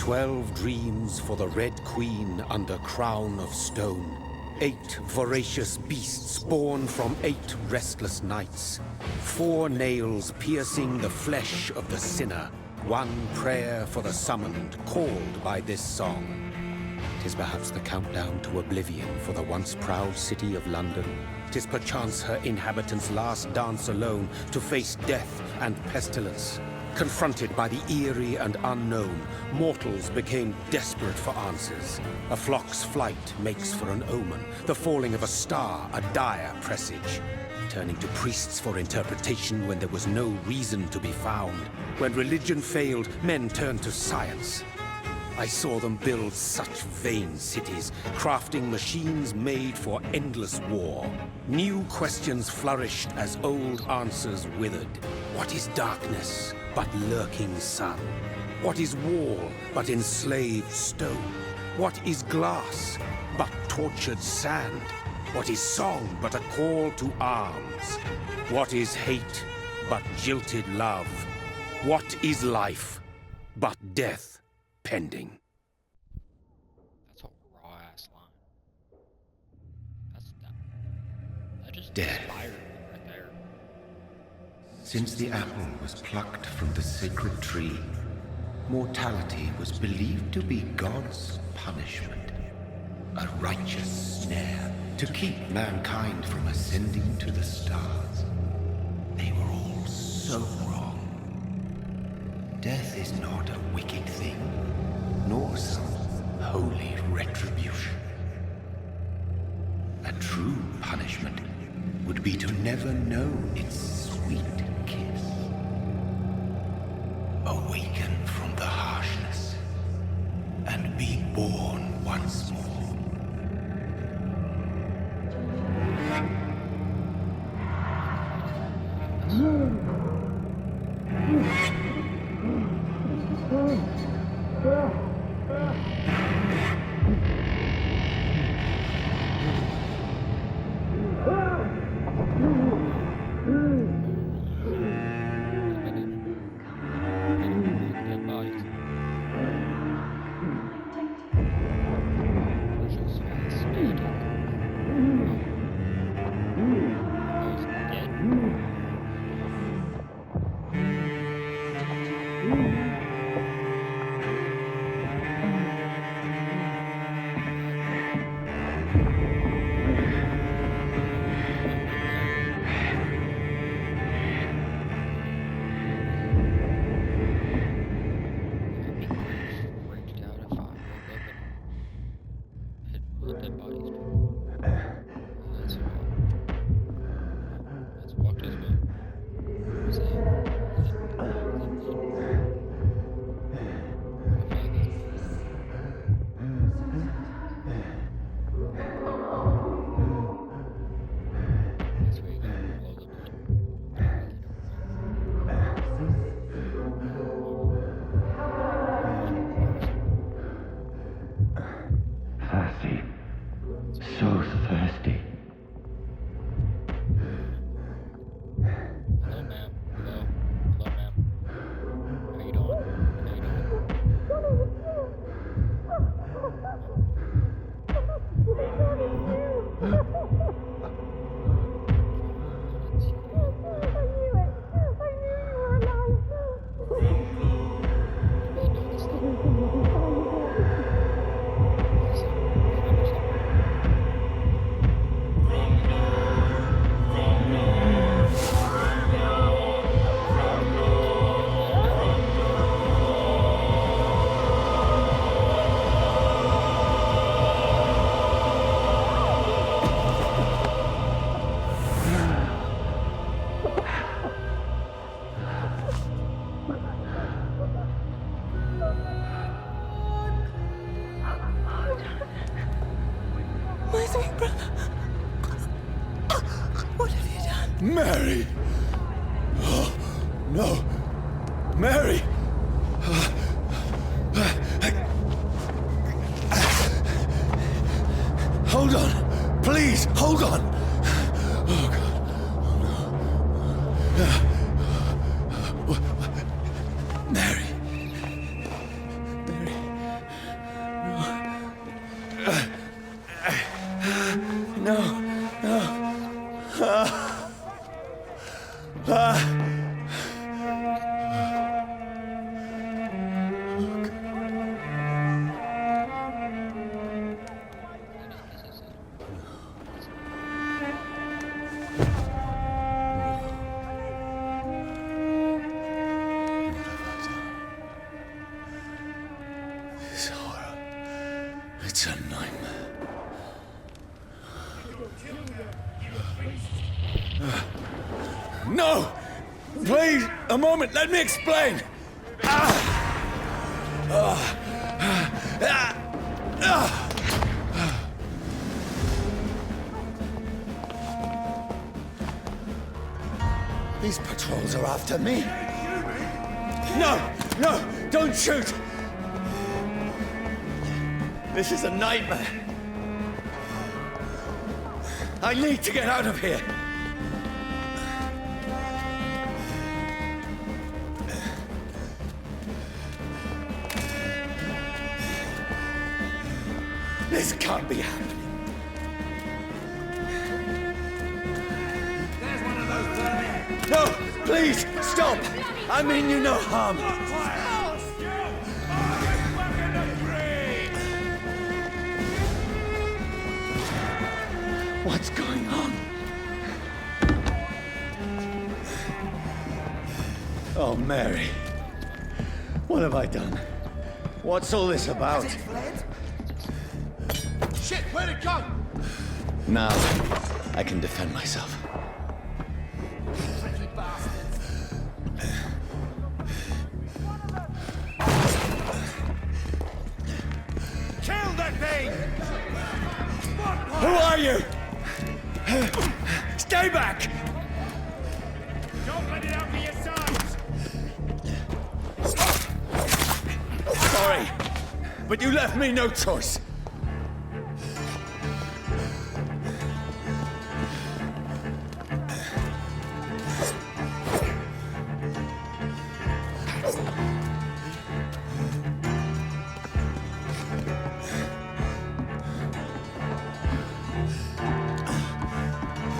12 dreams for the Red Queen under crown of stone. 8 voracious beasts born from 8 restless nights. 4 nails piercing the flesh of the sinner. 1 prayer for the summoned, called by this song. 'Tis perhaps the countdown to oblivion for the once proud city of London. 'Tis perchance her inhabitants' last dance alone to face death and pestilence. Confronted by the eerie and unknown, mortals became desperate for answers. A flock's flight makes for an omen, the falling of a star a dire presage. Turning to priests for interpretation when there was no reason to be found. When religion failed, men turned to science. I saw them build such vain cities, crafting machines made for endless war. New questions flourished as old answers withered. What is darkness but lurking sun? What is wall but enslaved stone? What is glass but tortured sand? What is song but a call to arms? What is hate but jilted love? What is life but death pending? That's a raw ass line. That just Death. inspired me right there. Since the apple was plucked from the sacred tree, mortality was believed to be God's punishment. A righteous snare to keep mankind from ascending to the stars. They were all so wrong. Death is not a wicked thing, nor some holy retribution. A true punishment would be to never know its sweet kiss. Awaken from the harshness and be born once more. Thirsty. So thirsty. Hello, ma'am. Hello. Hello, ma'am. How you doing? How you doing? My sweet brother. What have you done? Mary! Oh, no! Mary! Hold on! Please, hold on! Oh, God. Oh, no. Mary! Mary! This horror. It's a nightmare. No! Please, a moment, let me explain! These patrols are after me. No! No! Don't shoot! This is a nightmare. I need to get out of here. This can't be happening. There's one of those vermin. No, please, stop! I mean you no harm. What's going on? Oh, Mary. What have I done? What's all this about? Shit, where'd it go? Now, I can defend myself. Tricky bastards. Kill that thing! Who are you? Stay back! Don't let it out for your sides! Sorry, but you left me no choice.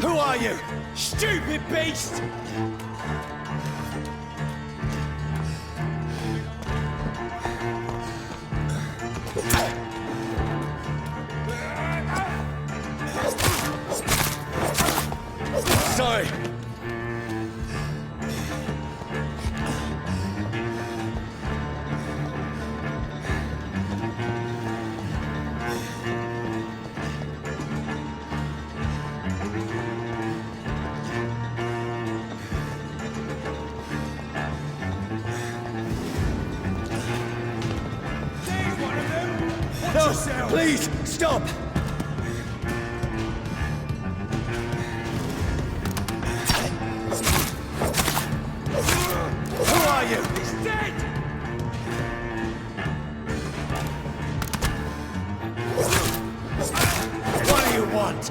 Who are you? Stupid beast! Sorry. No, please, stop! Who are you? He's dead! What do you want?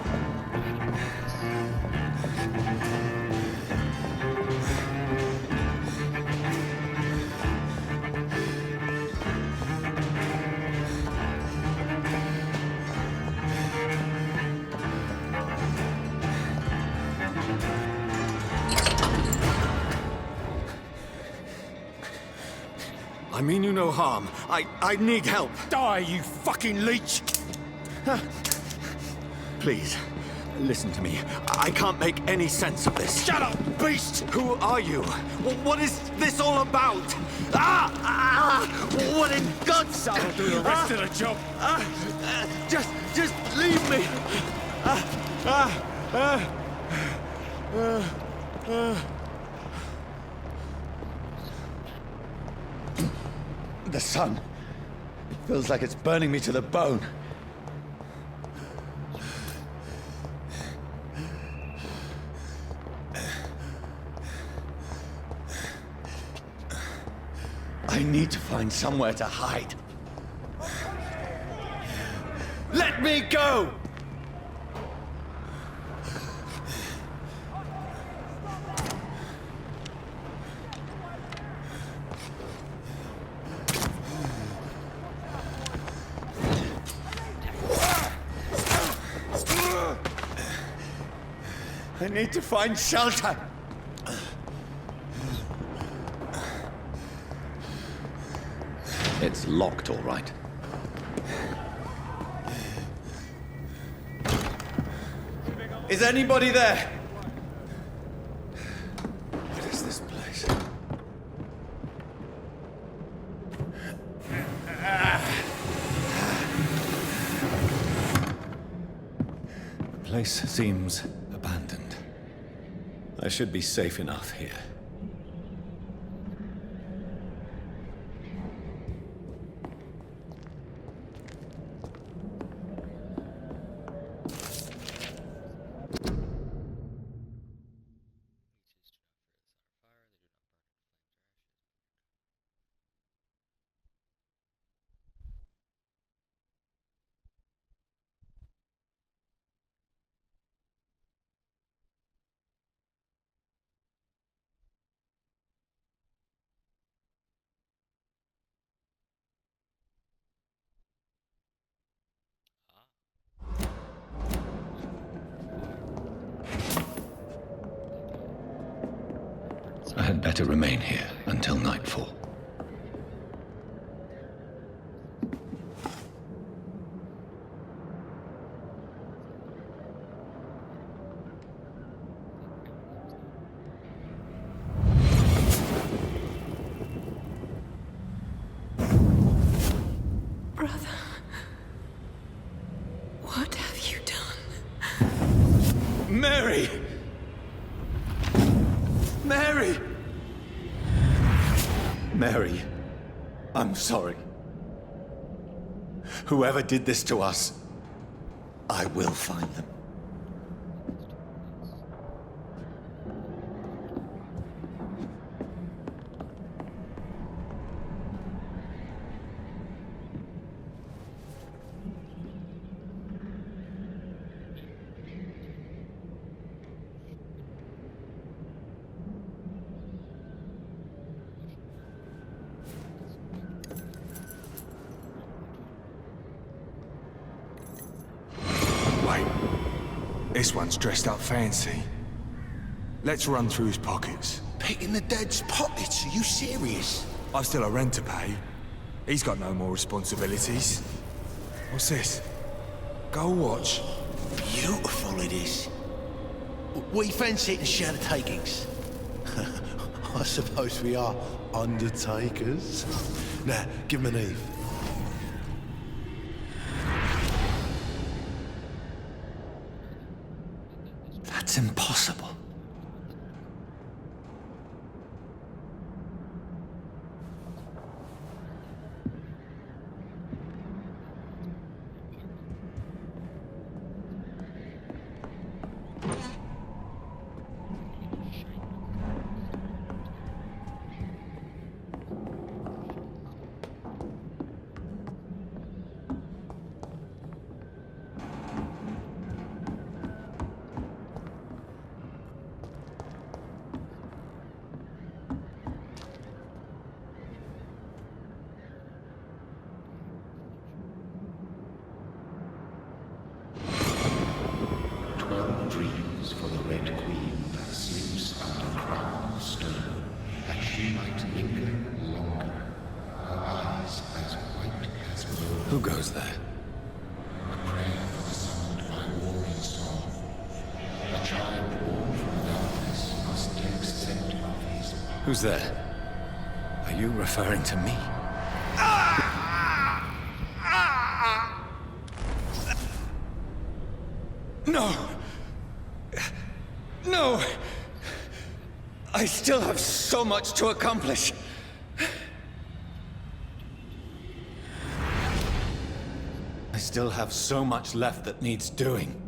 I mean you no harm. I need help. Die, you fucking leech! Please, listen to me. I can't make any sense of this. Shut up, beast! Who are you? What is this all about? What in God's name? I'll do the rest of the job. Just leave me. The sun feels like it's burning me to the bone. I need to find somewhere to hide. Let me go! I need to find shelter. It's locked, all right. Is anybody there? What is this place? The place seems abandoned. I should be safe enough here. I had better remain here until nightfall. Brother, what have you done? Mary! Mary! Mary, I'm sorry. Whoever did this to us, I will find them. Wait, this one's dressed up fancy. Let's run through his pockets. Picking the dead's pockets? Are you serious? I've still a rent to pay. He's got no more responsibilities. What's this? Gold watch. Beautiful it is. We fancy it and share the takings. I suppose we are undertakers. Now, give him an Eve. That's impossible. Dreams for the Red Queen that sleeps under crown of stone, that she might linger longer, her eyes as white as snow. Who goes there? A prayer for the summoned by warrior song. A child born from darkness must take scent of his path. Who's there? Are you referring to me? No! No! I still have so much to accomplish. I still have so much left that needs doing.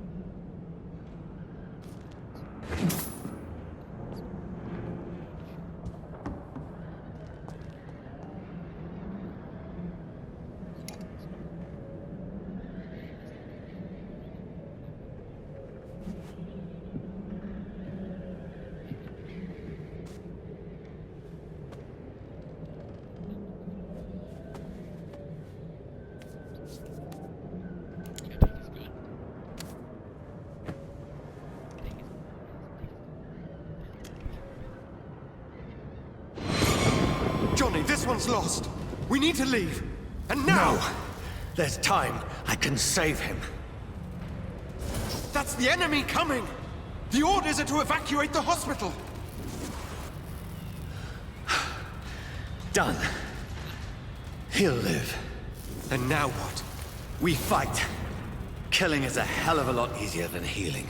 Johnny, this one's lost. We need to leave. And now! No! There's time. I can save him. That's the enemy coming! The orders are to evacuate the hospital! Done. He'll live. And now what? We fight. Killing is a hell of a lot easier than healing.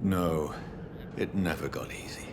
No, it never got easy.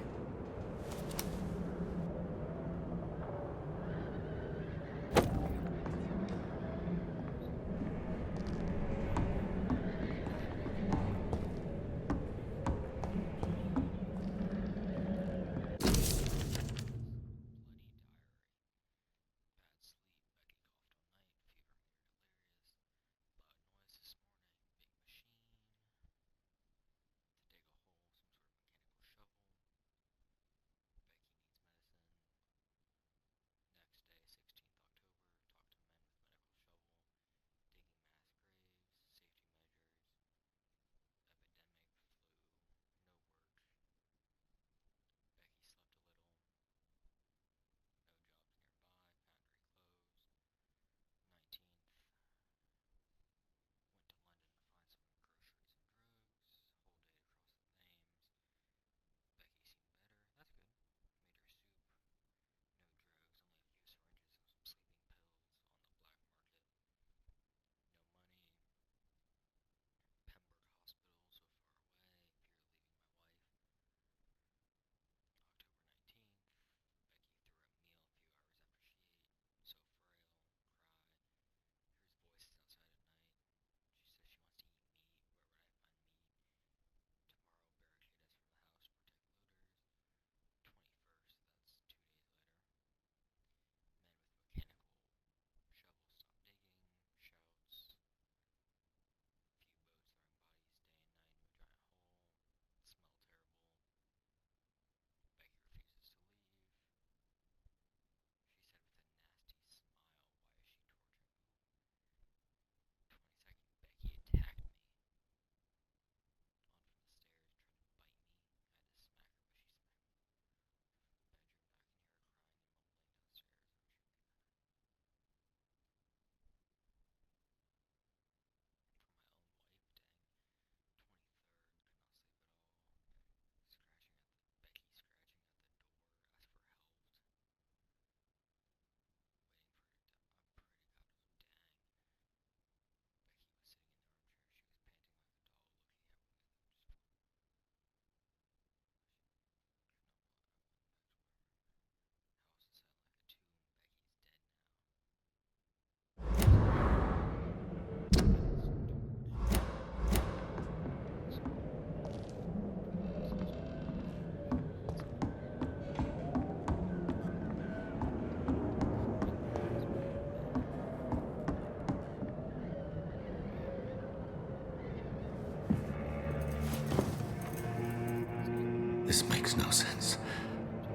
This makes no sense.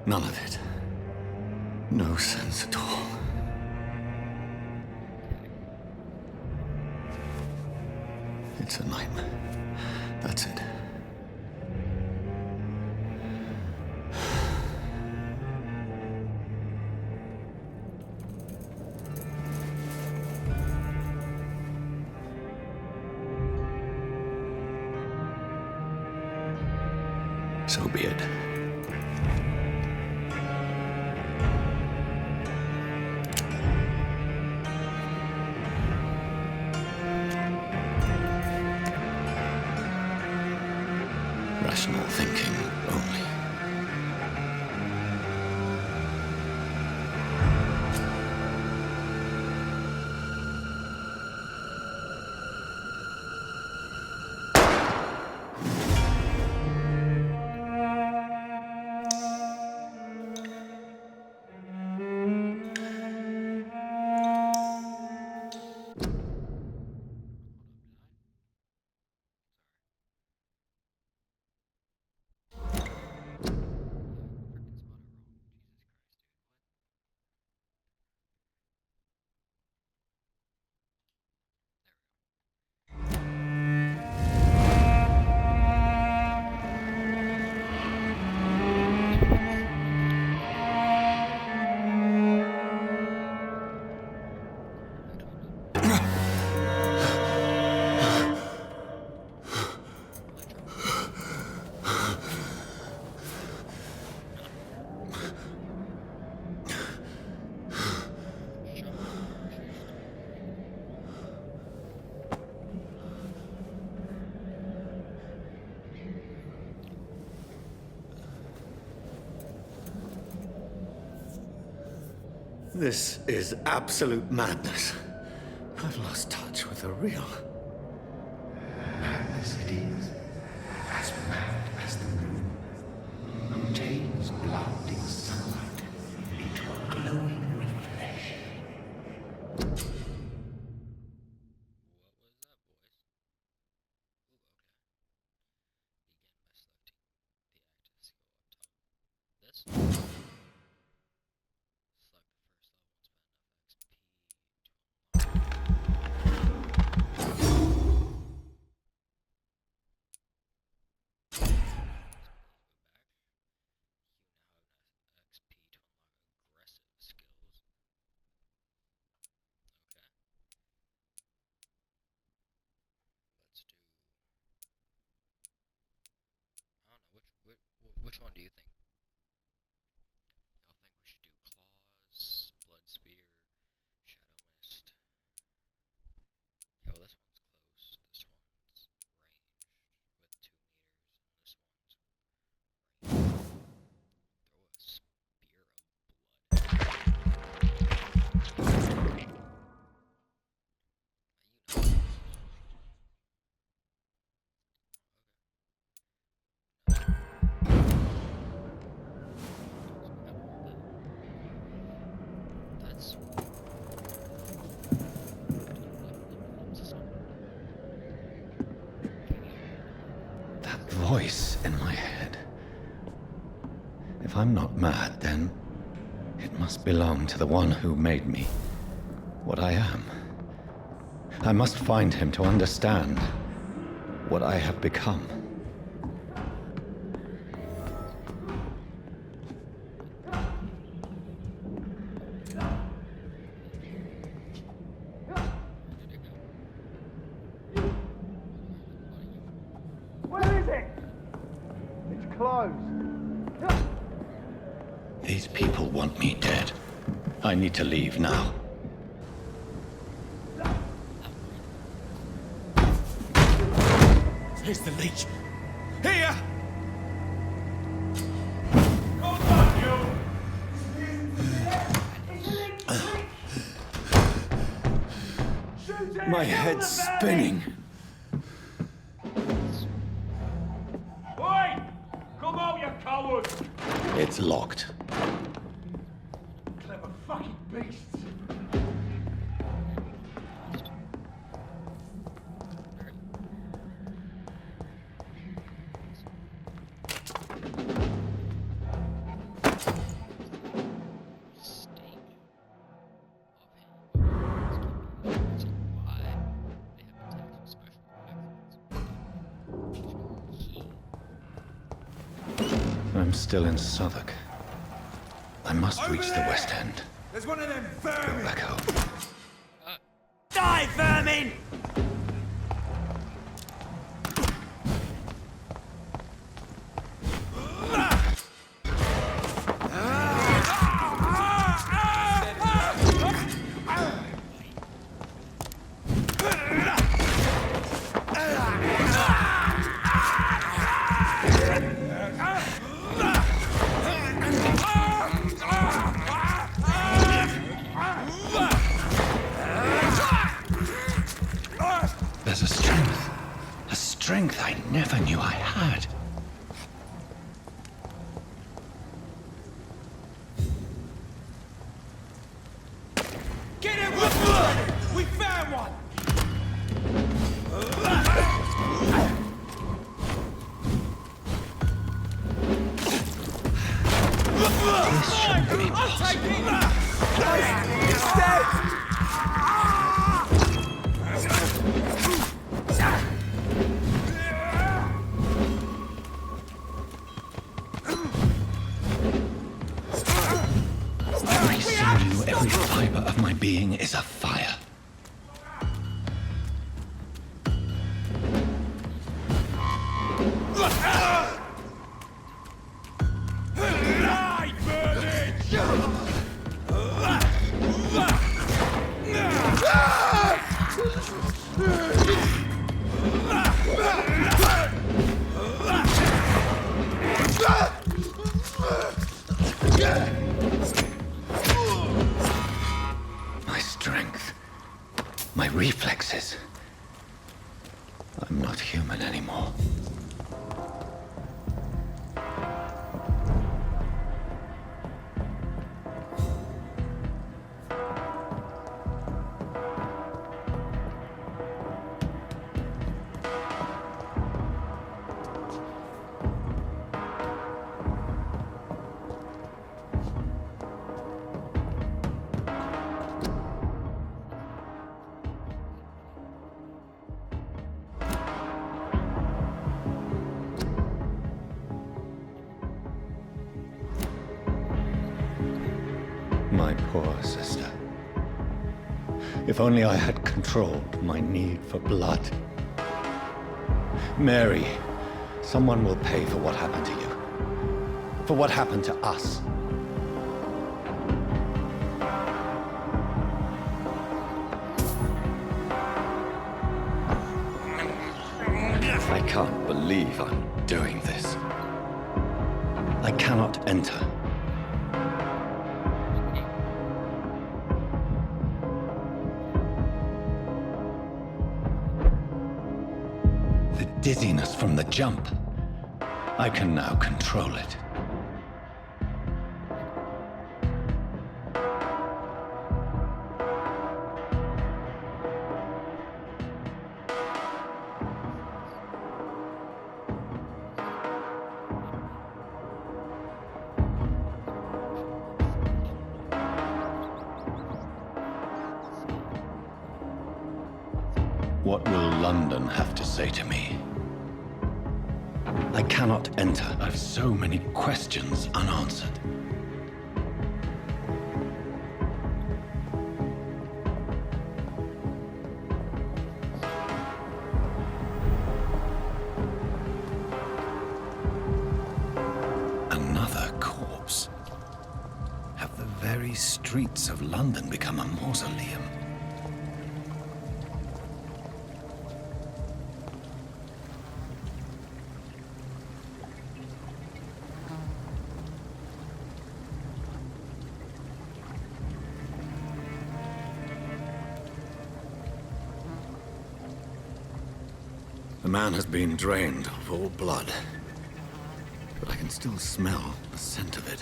None of it. No sense at all. It's a nightmare. That's it. So be it. Rational thinking only. This is absolute madness. I've lost touch with the real. Madness it is. As mad as the moon. Obtains blinding sunlight into a glowing reflection. What was that voice? Ooh, okay. Begin by selecting the active skill up top. This? Select the first level and spend enough XP to aggressive skills. Okay. Let's do. I don't know which one do you think? Y'all think we should do claws, blood spear, shadow mist? Yo, this one's close. This one's ranged with 2 meters, and this one's ranged. Throw a spear of blood. You know. That's That voice in my head. If I'm not mad, then it must belong to the one who made me what I am. I must find him to understand what I have become. Where is it? It's closed. These people want me dead. I need to leave now. Here's the leech. Here! My head's spinning. Oi! Come out, you coward! It's locked. Clever fucking beasts. I'm still in Southwark. I must reach the West End. There's one of them Go vermin! back home. Die, vermin! There's a strength I never knew I had. Get him with blood! We found one! This shouldn't be possible. He's dead! Every sinew, every fiber of my being is afire. Die, vermin! I'm not human anymore. My poor sister. If only I had controlled my need for blood. Mary, someone will pay for what happened to you. For what happened to us. I can't believe I'm doing this. I cannot enter. The dizziness from the jump. I can now control it. What will London have to say to me? I cannot enter. I've so many questions unanswered. Another corpse. Have the very streets of London become a mausoleum? The man has been drained of all blood, but I can still smell the scent of it.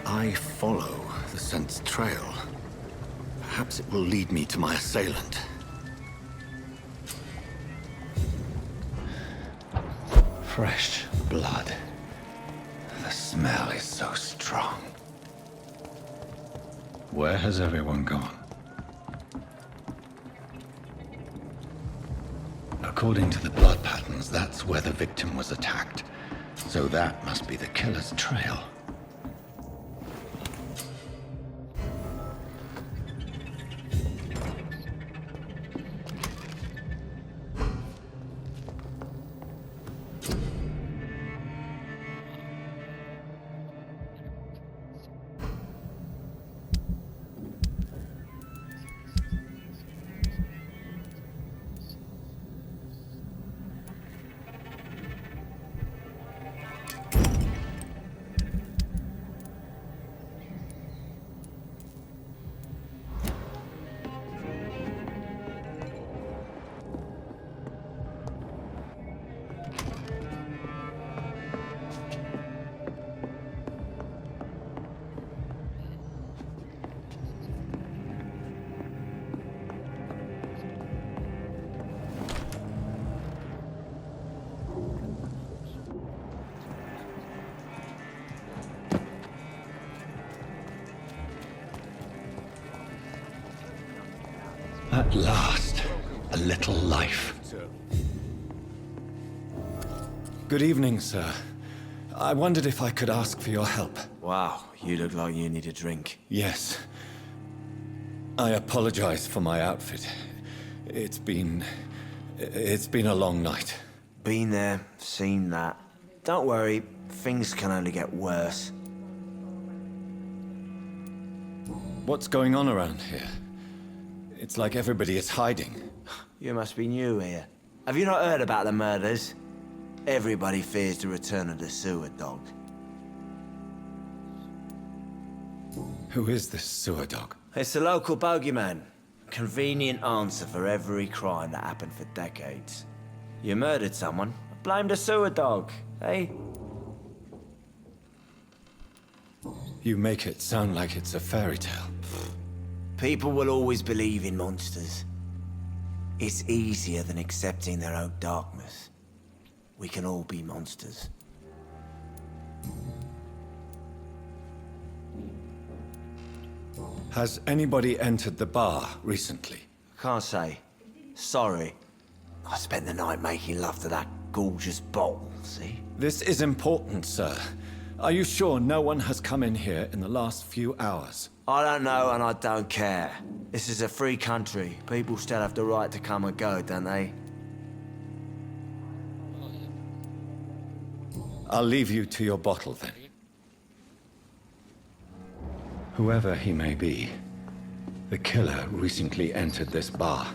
I follow the scent's trail. Perhaps it will lead me to my assailant. Fresh blood. The smell is so strong. Where has everyone gone? According to the blood patterns, that's where the victim was attacked. So that must be the killer's trail. At last, a little life. Good evening, sir. I wondered if I could ask for your help. Wow, you look like you need a drink. Yes. I apologize for my outfit. It's been a long night. Been there, seen that. Don't worry, things can only get worse. What's going on around here? It's like everybody is hiding. You must be new here. Have you not heard about the murders? Everybody fears the return of the sewer dog. Who is this sewer dog? It's the local bogeyman. Convenient answer for every crime that happened for decades. You murdered someone, blamed a sewer dog, eh? You make it sound like it's a fairy tale. People will always believe in monsters. It's easier than accepting their own darkness. We can all be monsters. Has anybody entered the bar recently? Can't say. Sorry. I spent the night making love to that gorgeous bottle, see? This is important, sir. Are you sure no one has come in here in the last few hours? I don't know and I don't care. This is a free country. People still have the right to come and go, don't they? I'll leave you to your bottle then. Whoever he may be, the killer recently entered this bar.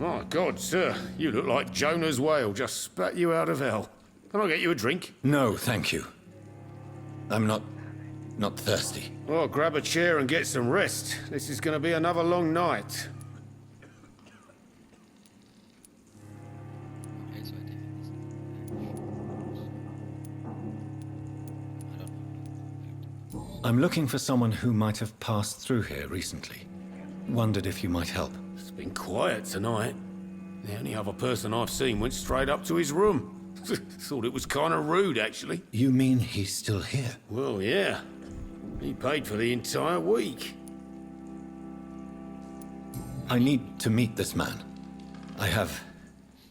My God, sir, you look like Jonah's whale just spat you out of hell. Can I get you a drink? No, thank you. I'm not thirsty. Well, grab a chair and get some rest. This is going to be another long night. Okay, so I think I'm looking for someone who might have passed through here recently. Wondered if you might help. It's been quiet tonight. The only other person I've seen went straight up to his room. Thought it was kind of rude, actually. You mean he's still here? Well, yeah. He paid for the entire week. I need to meet this man. I have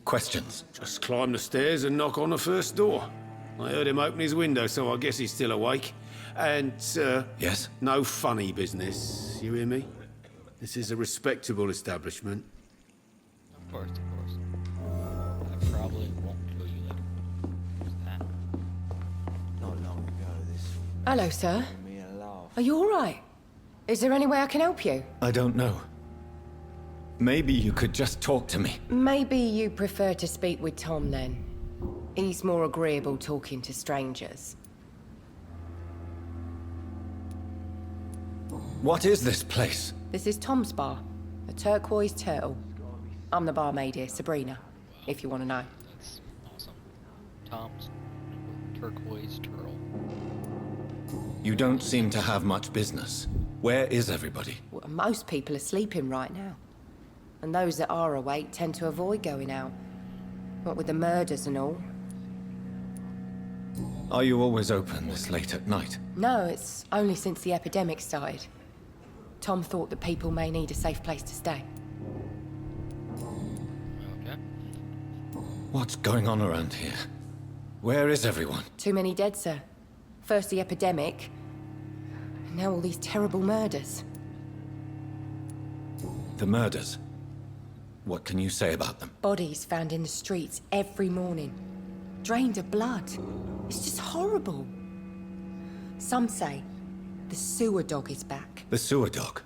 questions. Just climb the stairs and knock on the first door. I heard him open his window, so I guess he's still awake. And, Yes? no funny business. You hear me? This is a respectable establishment. Of course, of course. I probably won't kill you later. Who's that? Not long ago, this Hello, sir. made me a laugh. Are you all right? Is there any way I can help you? I don't know. Maybe you could just talk to me. Maybe you prefer to speak with Tom then. He's more agreeable talking to strangers. What is this place? This is Tom's bar, a turquoise turtle. I'm the barmaid here, Sabrina, if you want to know. That's awesome. Tom's turquoise turtle. You don't seem to have much business. Where is everybody? Well, most people are sleeping right now. And those that are awake tend to avoid going out. What with the murders and all. Are you always open this late at night? No, it's only since the epidemic started. Tom thought that people may need a safe place to stay. Okay. What's going on around here? Where is everyone? Too many dead, sir. First the epidemic, and now all these terrible murders. The murders. What can you say about them? Bodies found in the streets every morning. Drained of blood. It's just horrible. Some say the sewer dog is back. The sewer dog.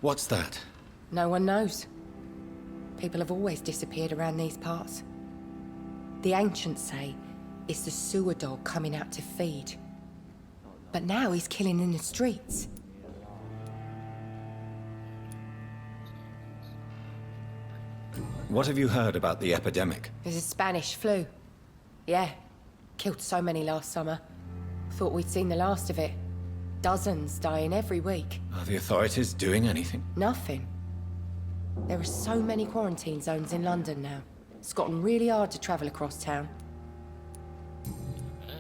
What's that? No one knows. People have always disappeared around these parts. The ancients say it's the sewer dog coming out to feed. But now he's killing in the streets. What have you heard about the epidemic? There's a Spanish flu. Yeah. Killed so many last summer. Thought we'd seen the last of it. Dozens dying every week. Are the authorities doing anything? Nothing. There are so many quarantine zones in London now. It's gotten really hard to travel across town. So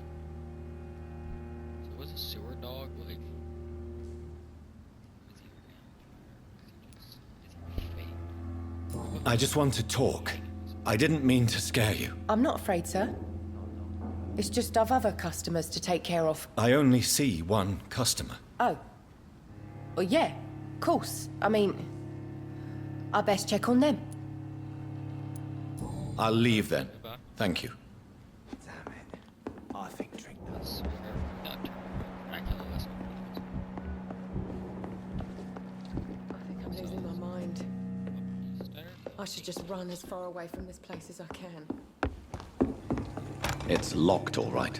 was a sewer dog like? Is he fake? I just want to talk. I didn't mean to scare you. I'm not afraid, sir. It's just I've other customers to take care of. I only see one customer. Oh. Well, yeah, of course. I mean, I best check on them. I'll leave then. Thank you. Damn it. I think drink That's not Dracula. That's I think I'm losing my mind. there. I should just run as far away from this place as I can. It's locked, all right.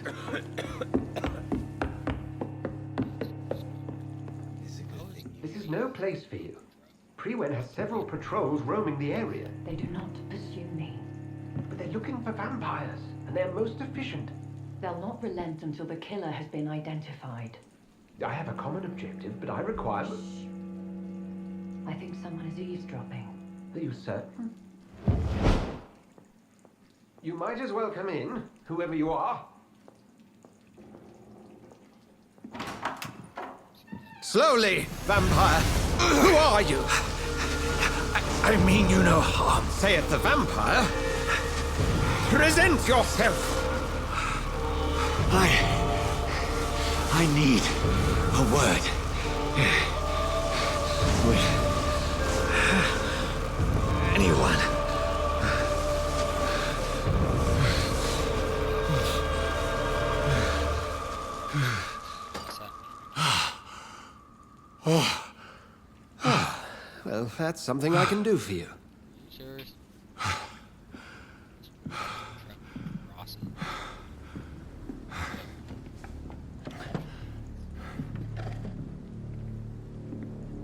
This is no place for you. Priwen has several patrols roaming the area. They do not pursue me. But they're looking for vampires, and they're most efficient. They'll not relent until the killer has been identified. I have a common objective, but I require... I think someone is eavesdropping. Are you certain? You might as well come in, whoever you are. Slowly, vampire! Who are you? I mean you no harm. Saith the vampire. Present yourself! I need a word. With anyone. Well, that's something I can do for you. Serious?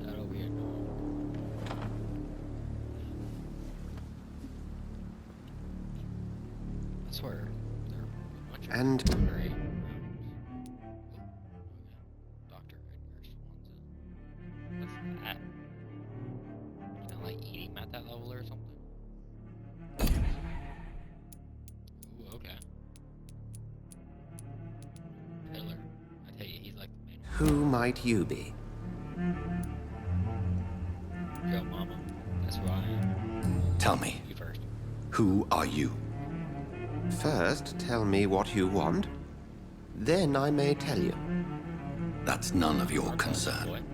That'll be annoying. I swear, there are a bunch of And- great rounds. Doctor Edgar Swanson. What's that? Can I like eat him at that level or something? Ooh, okay. Killer. I tell you, he's like the main Who might you be? Yo, mama. That's who I am. Tell me, You first. who are you? First, tell me what you want. Then I may tell you. That's none of your Boy. concern.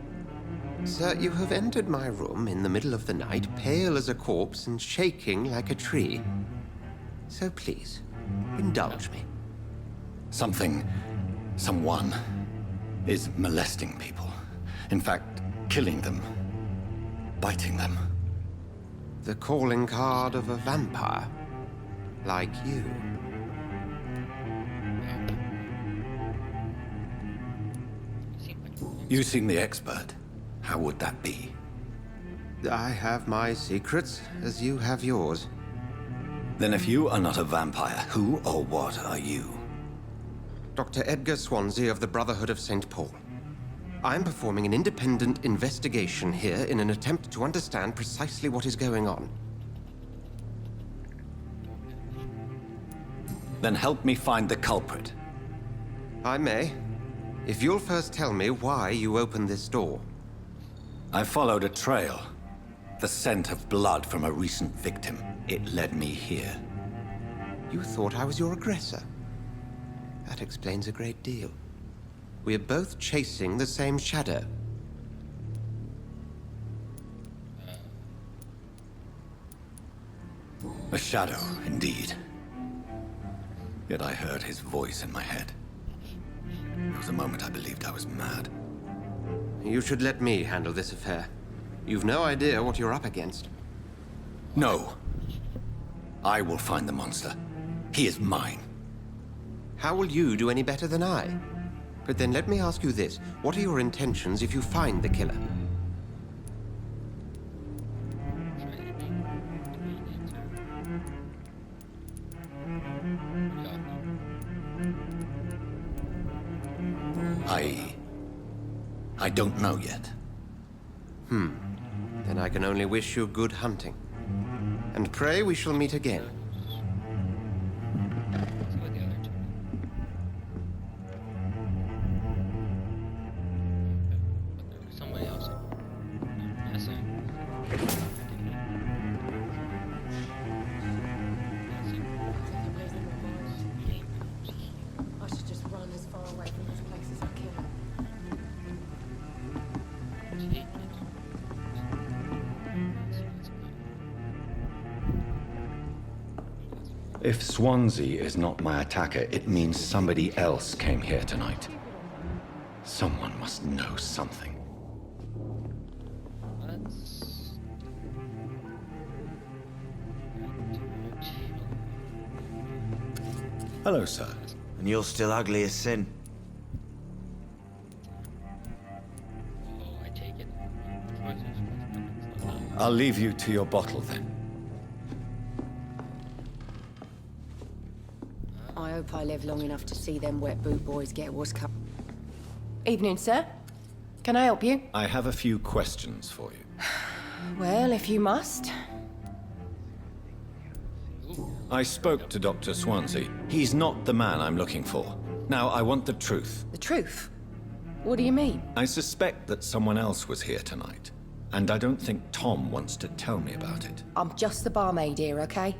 Sir, you have entered my room in the middle of the night, pale as a corpse and shaking like a tree. So please, indulge me. Someone is molesting people. In fact, killing them. Biting them. The calling card of a vampire. Like you. You seem the expert. How would that be? I have my secrets, as you have yours. Then if you are not a vampire, who or what are you? Dr. Edgar Swansea of the Brotherhood of St. Paul. I'm performing an independent investigation here in an attempt to understand precisely what is going on. Then help me find the culprit. I may, if you'll first tell me why you opened this door. I followed a trail. The scent of blood from a recent victim. It led me here. You thought I was your aggressor. That explains a great deal. We're both chasing the same shadow. A shadow, indeed. Yet I heard his voice in my head. There was a moment I believed I was mad. You should let me handle this affair. You've no idea what you're up against. No. I will find the monster. He is mine. How will you do any better than I? But then let me ask you this. What are your intentions if you find the killer? I don't know yet. Then I can only wish you good hunting. And pray we shall meet again. Somebody else. I should just run as far away from this place as I can. If Swansea is not my attacker, it means somebody else came here tonight. Someone must know something. Hello, sir. And you're still ugly as sin. Oh, I take it. I'll leave you to your bottle then. I hope I live long enough to see them wet boot boys get what's coming. Evening, sir. Can I help you? I have a few questions for you. Well, if you must. I spoke to Dr. Swansea. He's not the man I'm looking for. Now, I want the truth. The truth? What do you mean? I suspect that someone else was here tonight, and I don't think Tom wants to tell me about it. I'm just the barmaid here, okay?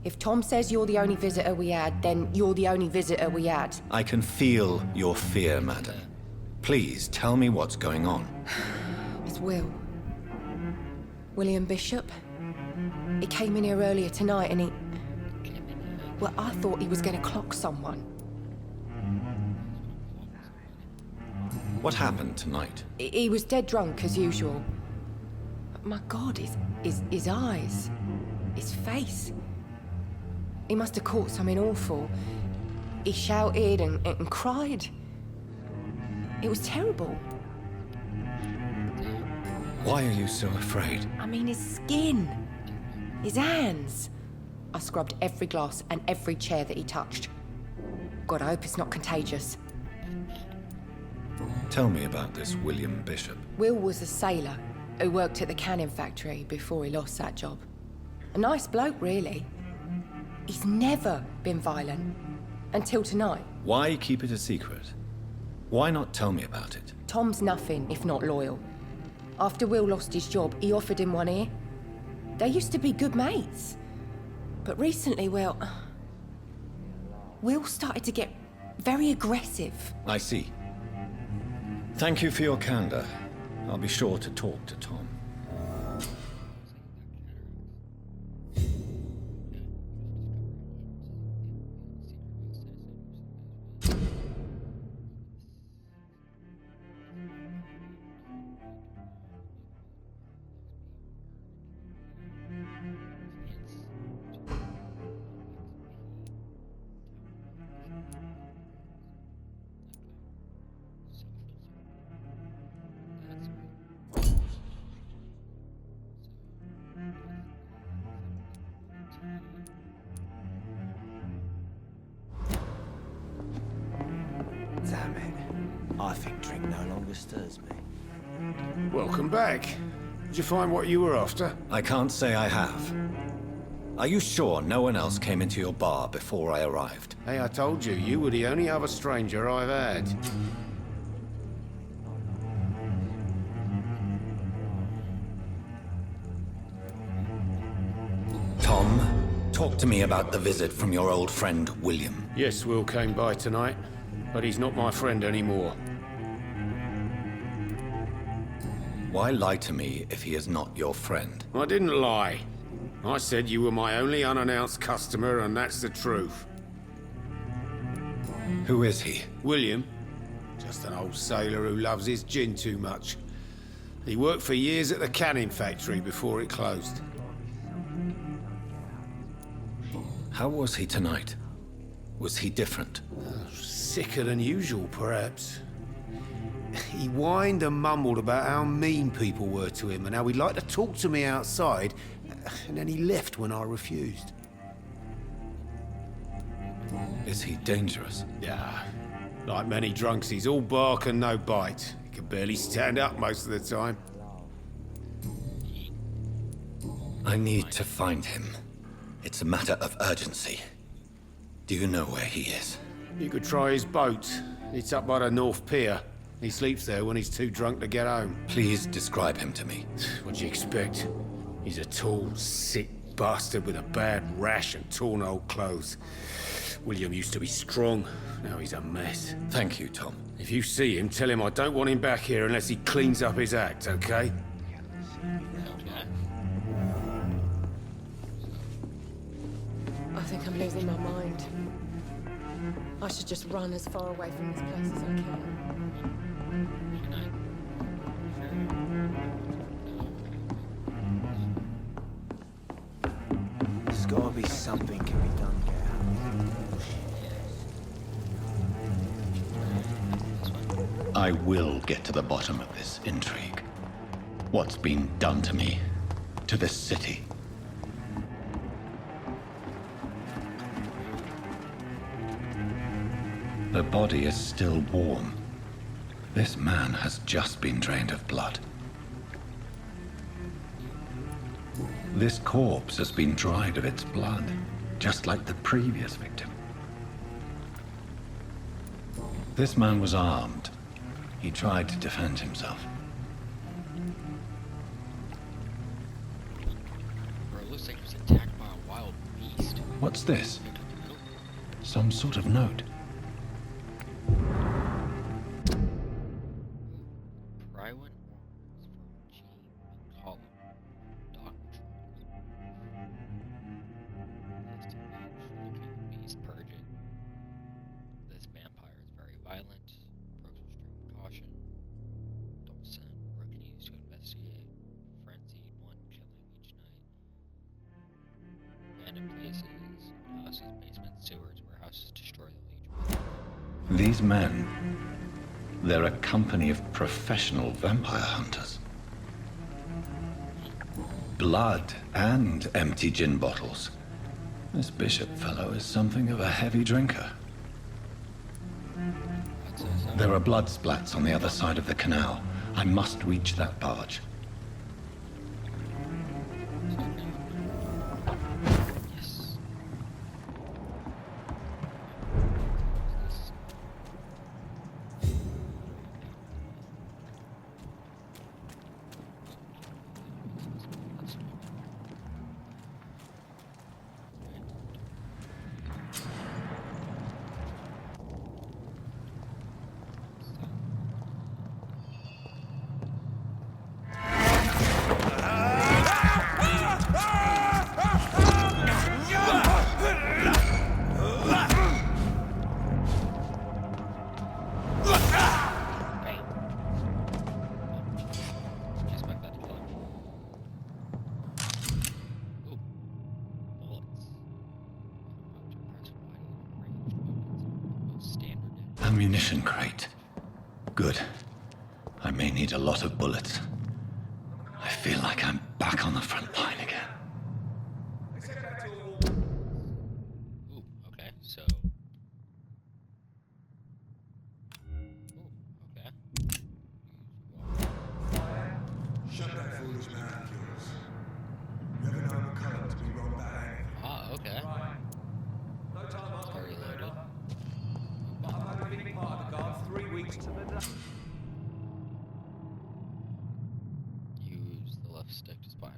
If Tom says you're the only visitor we had, then you're the only visitor we had. I can feel your fear, madam. Please, tell me what's going on. It's Will. William Bishop. He came in here earlier tonight and he... Well, I thought he was going to clock someone. What happened tonight? He was dead drunk, as usual. But my God, his eyes, his face. He must have caught something awful. He shouted and cried. It was terrible. Why are you so afraid? I mean, his skin, his hands. I scrubbed every glass and every chair that he touched. God, I hope it's not contagious. Tell me about this William Bishop. Will was a sailor who worked at the canning factory before he lost that job. A nice bloke, really. He's never been violent. Until tonight. Why keep it a secret? Why not tell me about it? Tom's nothing if not loyal. After Will lost his job, he offered him one ear. They used to be good mates. But recently, well... Will started to get very aggressive. I see. Thank you for your candor. I'll be sure to talk to Tom. Damn it. I think drink no longer stirs me. Welcome back. Did you find what you were after? I can't say I have. Are you sure no one else came into your bar before I arrived? Hey, I told you, you were the only other stranger I've had. Tom, talk to me about the visit from your old friend, William. Yes, Will came by tonight, but he's not my friend anymore. Why lie to me if he is not your friend? I didn't lie. I said you were my only unannounced customer, and that's the truth. Who is he? William. Just an old sailor who loves his gin too much. He worked for years at the canning factory before it closed. How was he tonight? Was he different? Sicker than usual, perhaps. He whined and mumbled about how mean people were to him and how he'd like to talk to me outside, and then he left when I refused. Is he dangerous? Yeah. Like many drunks, he's all bark and no bite. He can barely stand up most of the time. I need to find him. It's a matter of urgency. Do you know where he is? You could try his boat. It's up by the North Pier. He sleeps there when he's too drunk to get home. Please describe him to me. What do you expect? He's a tall, sick bastard with a bad rash and torn old clothes. William used to be strong. Now he's a mess. Thank you, Tom. If you see him, tell him I don't want him back here unless he cleans up his act, okay? I think I'm losing my mind. I should just run as far away from this place as I can. There's gotta be something can be done, Gareth. I will get to the bottom of this intrigue. What's been done to me? to this city. The body is still warm. This man has just been drained of blood. This corpse has been dried of its blood, just like the previous victim. This man was armed. He tried to defend himself. Bro, it looks like he was attacked by a wild beast. What's this? Some sort of note. Prywin horns from G and Column. Dock patrols. This image beast purging. This vampire is very violent. Approach with extreme caution. Don't send rookies to investigate. Frenzied one killing each night. Random places, houses, basements, sewers, warehouses, destroy the leech. These men, they're a company of professional vampire hunters. Blood and empty gin bottles. This bishop fellow is something of a heavy drinker. There are blood splats on the other side of the canal. I must reach that barge. Yes. Ammunition crate. Good. I may need a lot of bullets. I feel like I'm back on the front line again. Ooh, okay, so. Ooh, okay. Shut that foolish mouth of yours. You never know what color to be wrong about anything. Ah, okay. No time It's very loaded. I've only been part of the guard 3 weeks to the day. Use the left stick to spot.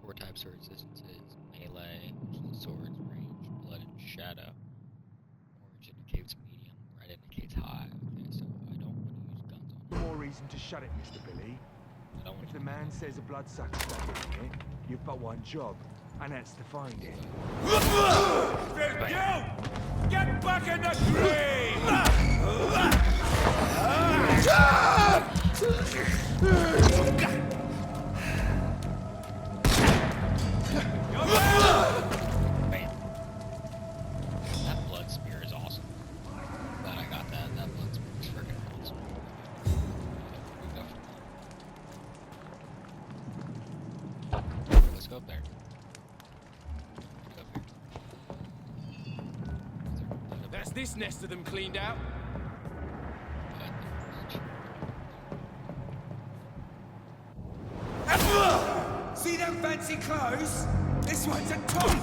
Four types of resistances: melee, which is swords, range, blood, and shadow. Orange indicates medium, red indicates high. Okay, so I don't want to use guns on No more reason to shut it, Mr. Billy. I don't want If to the man says a bloodsucker's stuck in it, you've but one job, and that's to find it. You! Get back in the tree! Bam. That blood spear is awesome. Glad I got that. That blood spear is freaking awesome. Let's go up there. Let's go up here. That's this nest of them cleaned out. See them fancy clothes? This one's a top!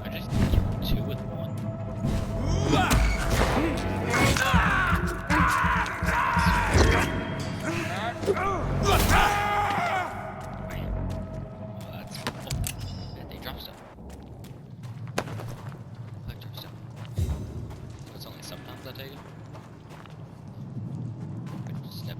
I just killed two with one. They drop stuff. Like drop stuff. It's only sometimes I take it. Just step.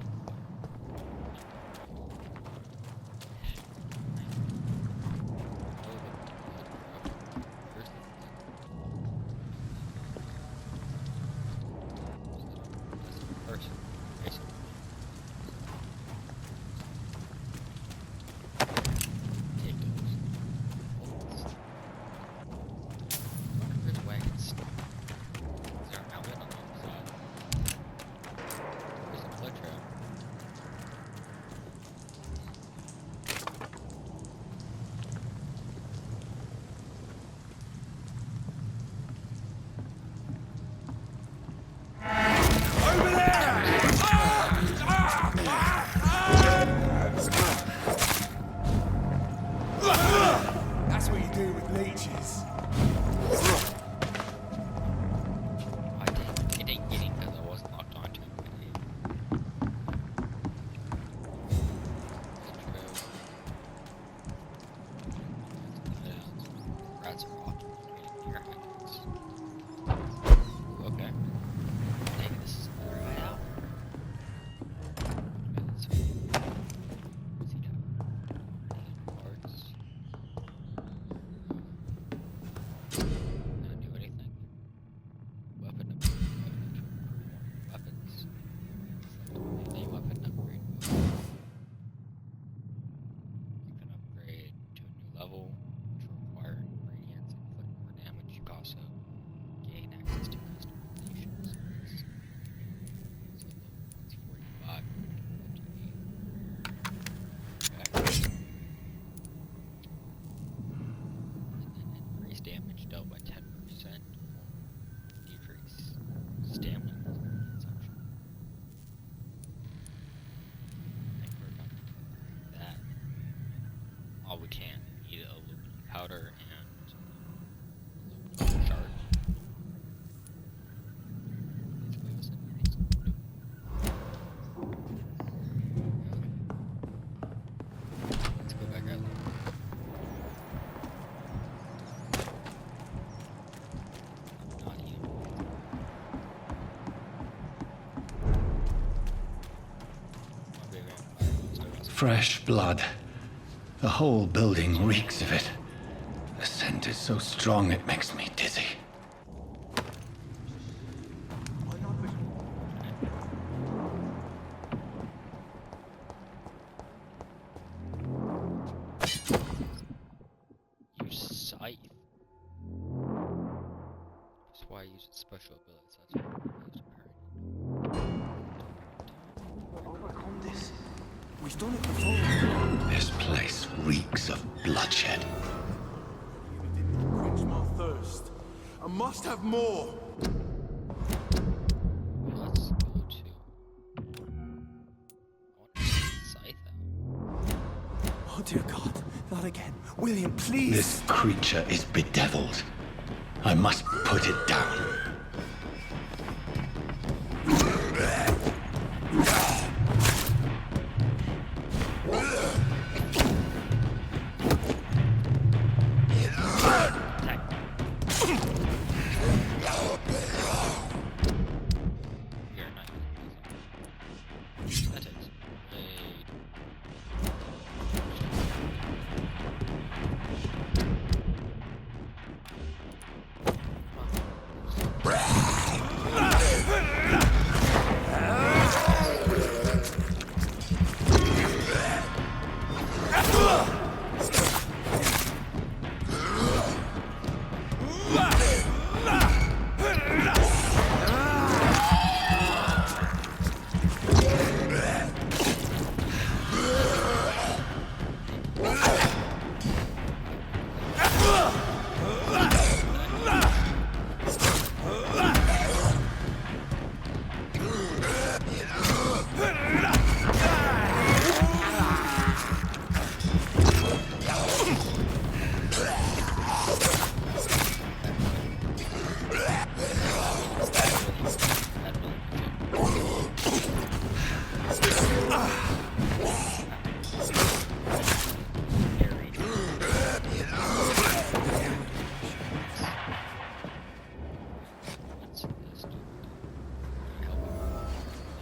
First. Take those. fresh blood. The whole building reeks of it. The scent is so strong it makes me dizzy. Use scythe. That's why I use special abilities. That's what I use apparently. Overcome this. We've done it before. This place reeks of bloodshed. You didn't quench my thirst. I must have more. Let's go to. I want to get scythe out. Oh dear God, not again. William, please. This creature is bedeviled. I must put it down.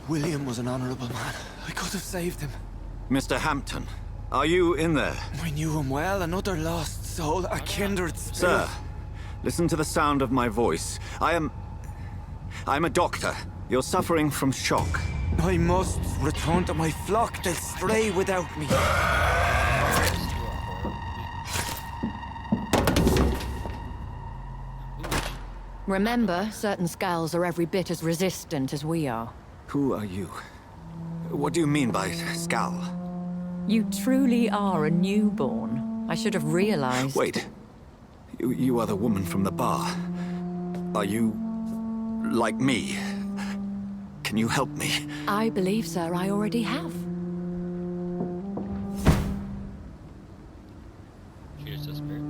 William was an honorable man. I could have saved him. Mr. Hampton, are you in there? I knew him well, another lost soul, a kindred spirit. Sir, listen to the sound of my voice. I'm a doctor. You're suffering from shock. I must return to my flock. They'll stray without me. Remember, certain skulls are every bit as resistant as we are. Who are you? What do you mean by Skal? You truly are a newborn. I should have realized. Wait. You are the woman from the bar. Are you like me? Can you help me? I believe, sir, I already have. Here's the spirit.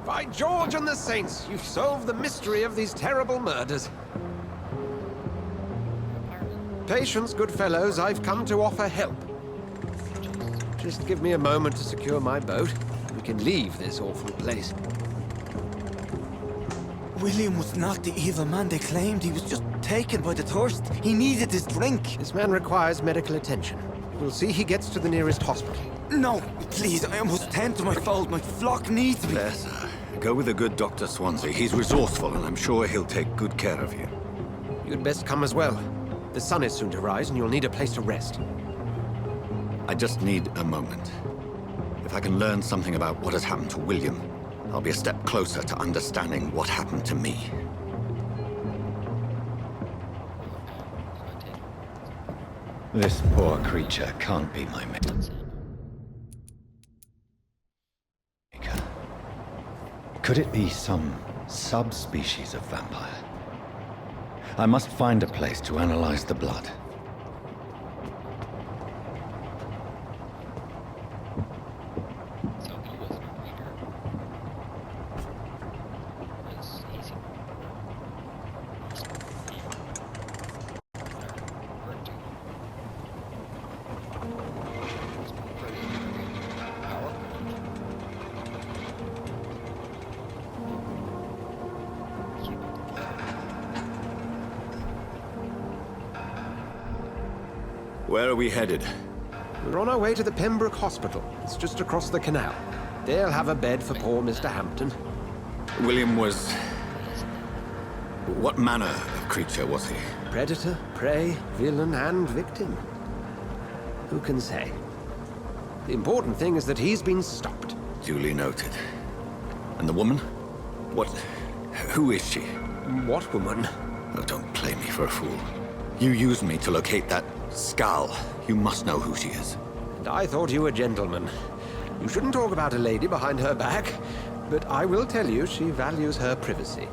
By George and the Saints, you've solved the mystery of these terrible murders. Patience, good fellows, I've come to offer help. Just give me a moment to secure my boat. We can leave this awful place. William was not the evil man they claimed. He was just taken by the thirst. He needed his drink. This man requires medical attention. We'll see he gets to the nearest hospital. No, please, I must tend to my fold. My flock needs me. There, sir. Go with the good Dr. Swansea. He's resourceful, and I'm sure he'll take good care of you. You'd best come as well. The sun is soon to rise, and you'll need a place to rest. I just need a moment. If I can learn something about what has happened to William, I'll be a step closer to understanding what happened to me. This poor creature can't be my mate. Could it be some subspecies of vampire? I must find a place to analyze the blood. Where are we headed? We're on our way to the Pembroke Hospital. It's just across the canal. They'll have a bed for poor Mr. Hampton. William was... What manner of creature was he? Predator, prey, villain, and victim. Who can say? The important thing is that he's been stopped. Duly noted. And the woman? What... Who is she? What woman? Oh, don't play me for a fool. You used me to locate that skull. You must know who she is. And I thought you a gentleman. You shouldn't talk about a lady behind her back, but I will tell you she values her privacy.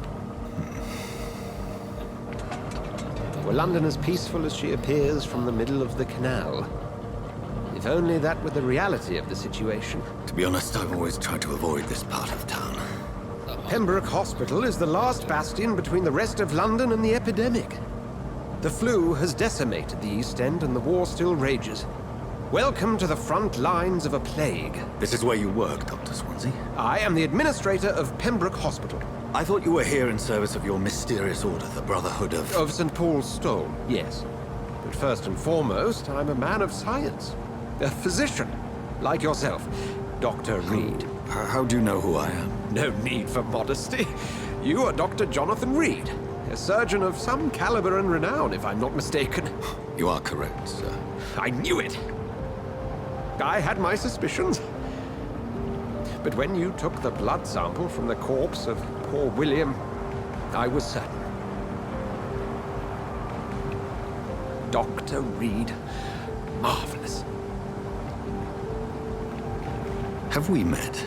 Were London as peaceful as she appears from the middle of the canal? If only that were the reality of the situation. To be honest, I've always tried to avoid this part of town. Pembroke Hospital is the last bastion between the rest of London and the epidemic. The flu has decimated the East End and the war still rages. Welcome to the front lines of a plague. This is where you work, Dr. Swansea? I am the administrator of Pembroke Hospital. I thought you were here in service of your mysterious order, the Brotherhood of... Of St. Paul's Stone, yes. But first and foremost, I'm a man of science. A physician, like yourself, Dr. Reed. How do you know who I am? No need for modesty. You are Dr. Jonathan Reed, a surgeon of some caliber and renown, if I'm not mistaken. You are correct, sir. I knew it! I had my suspicions. But when you took the blood sample from the corpse of poor William, I was certain. Dr. Reed. Marvelous. Have we met?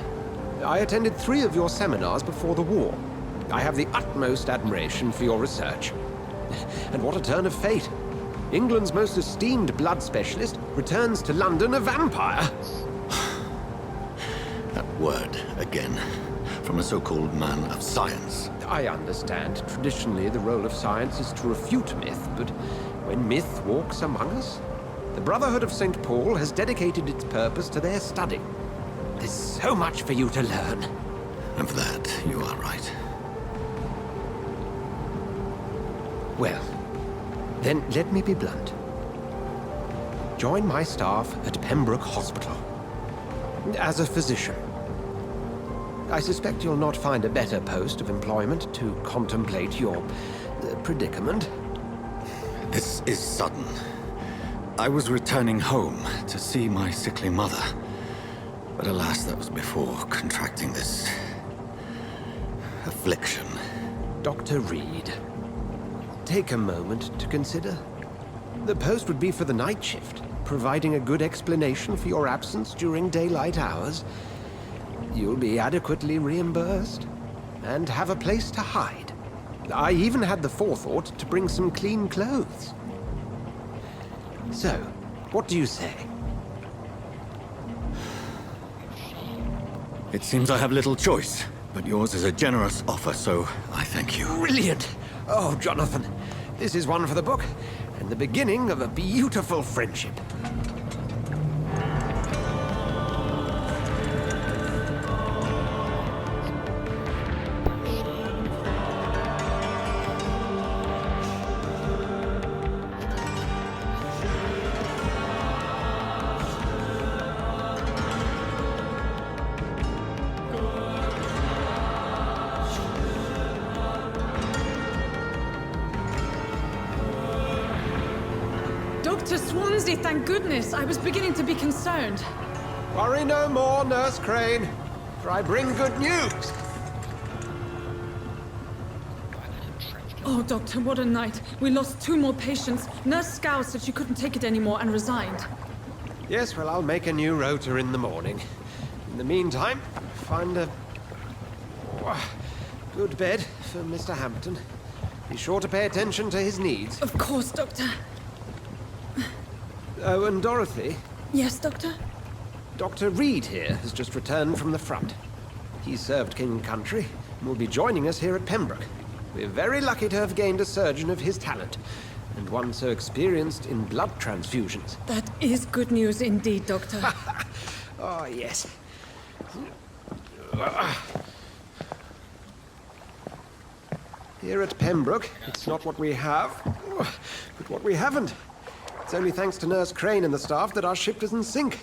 I attended 3 of your seminars before the war. I have the utmost admiration for your research. And what a turn of fate. England's most esteemed blood specialist returns to London a vampire. That word, again. From a so-called man of science. I understand. Traditionally, the role of science is to refute myth, but when myth walks among us, the Brotherhood of St. Paul has dedicated its purpose to their study. There's so much for you to learn. And for that, you are right. Well, then let me be blunt. Join my staff at Pembroke Hospital. As a physician. I suspect you'll not find a better post of employment to contemplate your predicament. This is sudden. I was returning home to see my sickly mother. But alas, that was before contracting this... affliction. Dr. Reed, take a moment to consider. The post would be for the night shift, providing a good explanation for your absence during daylight hours. You'll be adequately reimbursed, and have a place to hide. I even had the forethought to bring some clean clothes. So, what do you say? It seems I have little choice, but yours is a generous offer, so I thank you. Brilliant! Oh, Jonathan, this is one for the book, and the beginning of a beautiful friendship. Dr. Swansea, thank goodness. I was beginning to be concerned. Worry no more, Nurse Crane, for I bring good news. Oh, Doctor, what a night. We lost 2 more patients. Nurse Scow said she couldn't take it anymore and resigned. Yes, well, I'll make a new rota in the morning. In the meantime, find a good bed for Mr. Hampton. Be sure to pay attention to his needs. Of course, Doctor. Oh, and Dorothy? Yes, Doctor? Dr. Reed here has just returned from the front. He served King and Country and will be joining us here at Pembroke. We're very lucky to have gained a surgeon of his talent, and one so experienced in blood transfusions. That is good news indeed, Doctor. Oh, yes. Here at Pembroke, it's not what we have, but what we haven't. It's only thanks to Nurse Crane and the staff that our ship doesn't sink.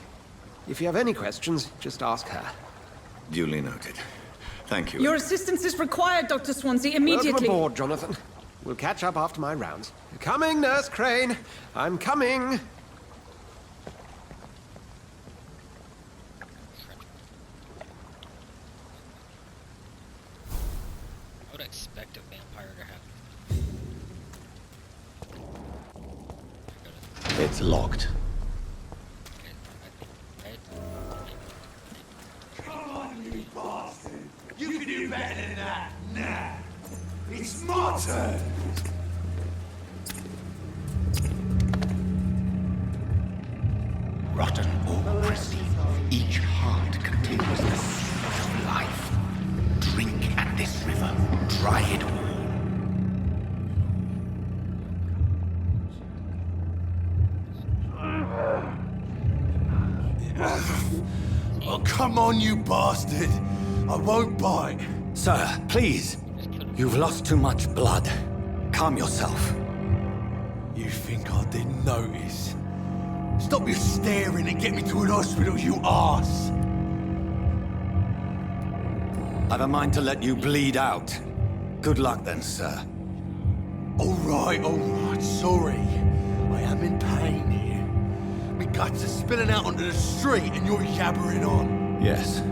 If you have any questions, just ask her. Duly noted. Thank you. Your assistance is required, Dr. Swansea, immediately. Welcome aboard, Jonathan. We'll catch up after my rounds. Coming, Nurse Crane. I'm coming. I would expect a vampire to have. It's locked. Come on, you bastard! You can do better than that! Nah! It's my turn! Rotten or pristine, each heart contains the seed of life. Drink at this river, dry it all. Oh, come on, you bastard! I won't bite. Sir, please. You've lost too much blood. Calm yourself. You think I didn't notice? Stop your staring and get me to an hospital, you arse! I've a mind to let you bleed out. Good luck then, sir. Alright, sorry. I am in pain here. Me guts are spilling out onto the street and you're yabbering on. Yes.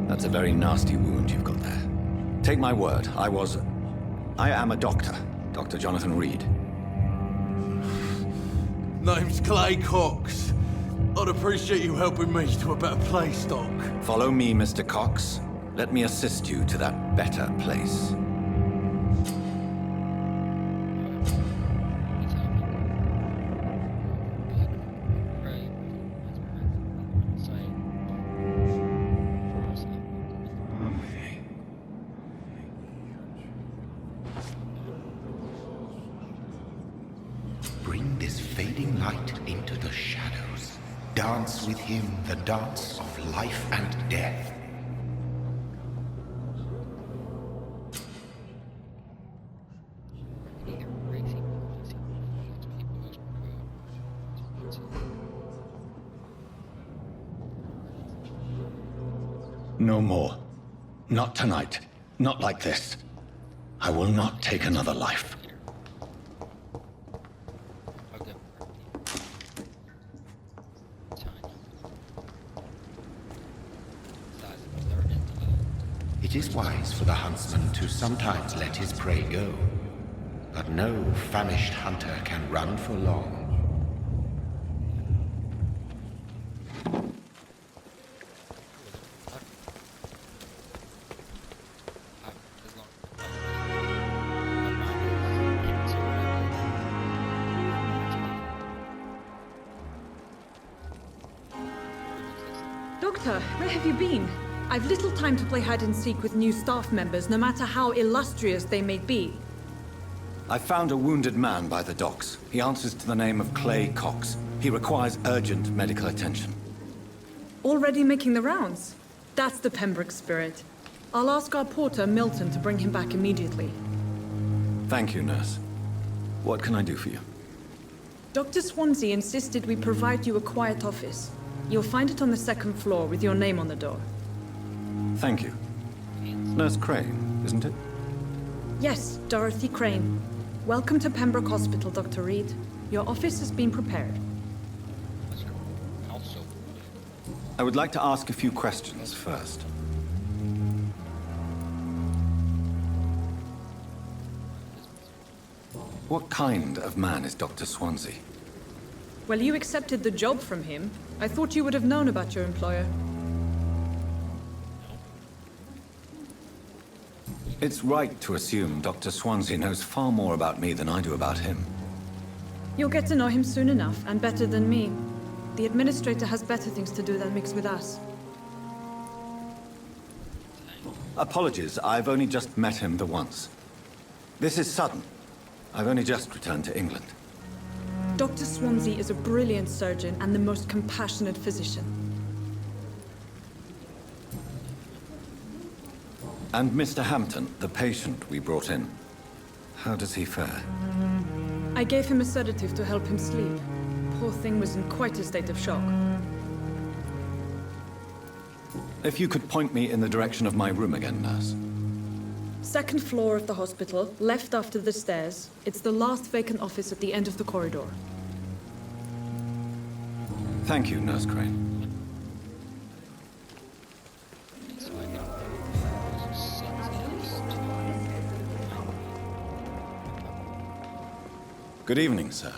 That's a very nasty wound you've got there. Take my word, I am a doctor. Dr. Jonathan Reed. Name's Clay Cox. I'd appreciate you helping me to a better place, Doc. Follow me, Mr. Cox. Let me assist you to that better place. Bring this fading light into the shadows. Dance with him the dance of life and death. No more. Not tonight. Not like this. I will not take another life. It is wise for the huntsman to sometimes let his prey go, but no famished hunter can run for long. Doctor, where have you been? I've little time to play hide and seek with new staff members, no matter how illustrious they may be. I found a wounded man by the docks. He answers to the name of Clay Cox. He requires urgent medical attention. Already making the rounds? That's the Pembroke spirit. I'll ask our porter, Milton, to bring him back immediately. Thank you, nurse. What can I do for you? Dr. Swansea insisted we provide you a quiet office. You'll find it on the second floor with your name on the door. Thank you. Nurse Crane, isn't it? Yes, Dorothy Crane. Welcome to Pembroke Hospital, Dr. Reed. Your office has been prepared. I would like to ask a few questions first. What kind of man is Dr. Swansea? Well, you accepted the job from him. I thought you would have known about your employer. It's right to assume Dr. Swansea knows far more about me than I do about him. You'll get to know him soon enough, and better than me. The administrator has better things to do than mix with us. Apologies, I've only just met him the once. This is sudden. I've only just returned to England. Dr. Swansea is a brilliant surgeon and the most compassionate physician. And Mr. Hampton, the patient we brought in. How does he fare? I gave him a sedative to help him sleep. poor thing was in quite a state of shock. If you could point me in the direction of my room again, nurse. Second floor of the hospital, left after the stairs. It's the last vacant office at the end of the corridor. Thank you, Nurse Crane. Good evening, sir.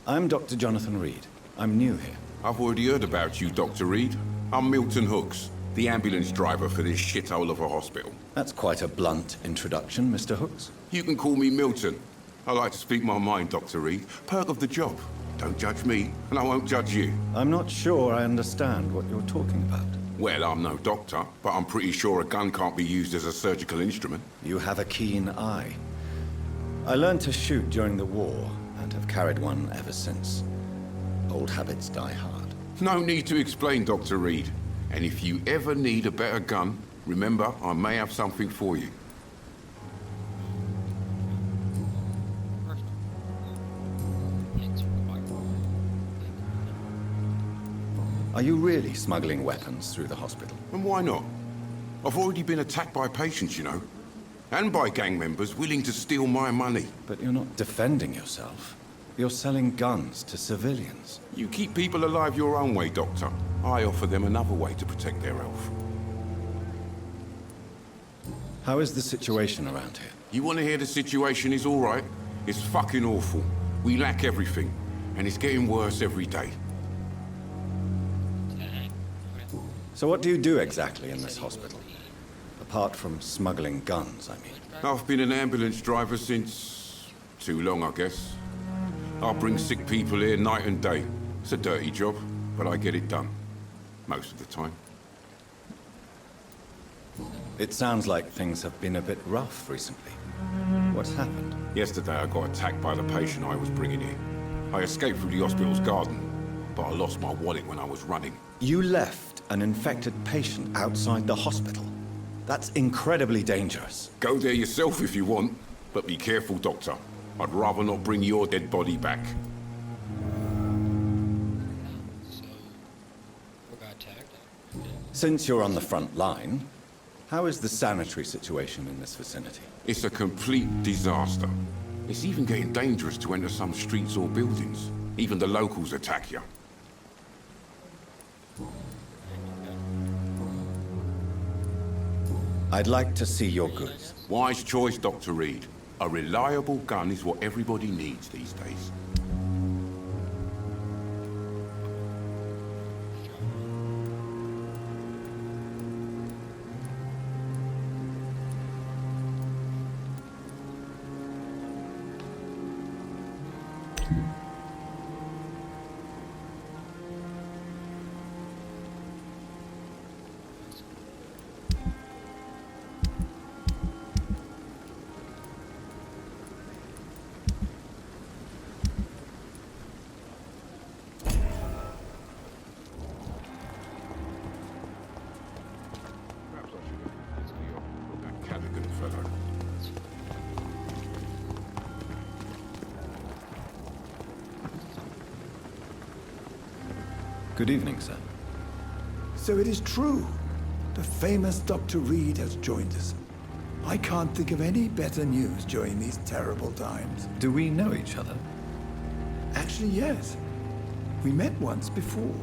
I'm Dr. Jonathan Reed. I'm new here. I've already heard about you, Dr. Reed. I'm Milton Hooks, the ambulance driver for this shithole of a hospital. That's quite a blunt introduction, Mr. Hooks. You can call me Milton. I like to speak my mind, Dr. Reed. Perk of the job. Don't judge me, and I won't judge you. I'm not sure I understand what you're talking about. Well, I'm no doctor, but I'm pretty sure a gun can't be used as a surgical instrument. You have a keen eye. I learned to shoot during the war, and have carried one ever since. Old habits die hard. No need to explain, Dr. Reed. And if you ever need a better gun, remember, I may have something for you. Are you really smuggling weapons through the hospital? And why not? I've already been attacked by patients, you know. And by gang members willing to steal my money. But you're not defending yourself. You're selling guns to civilians. You keep people alive your own way, Doctor. I offer them another way to protect their health. How is the situation around here? You want to hear the situation is all right? It's fucking awful. We lack everything. And it's getting worse every day. So what do you do exactly in this hospital? Apart from smuggling guns, I mean. I've been an ambulance driver since... too long, I guess. I bring sick people here night and day. It's a dirty job, but I get it done. Most of the time. It sounds like things have been a bit rough recently. What's happened? Yesterday I got attacked by the patient I was bringing in. I escaped through the hospital's garden, but I lost my wallet when I was running. You left an infected patient outside the hospital? That's incredibly dangerous. Go there yourself if you want, but be careful, Doctor. I'd rather not bring your dead body back. Since you're on the front line, how is the sanitary situation in this vicinity? It's a complete disaster. It's even getting dangerous to enter some streets or buildings. Even the locals attack you. I'd like to see your goods. Wise choice, Dr. Reed. A reliable gun is what everybody needs these days. Good evening, sir. So it is true. The famous Dr. Reed has joined us. I can't think of any better news during these terrible times. Do we know each other? Actually, yes. We met once before,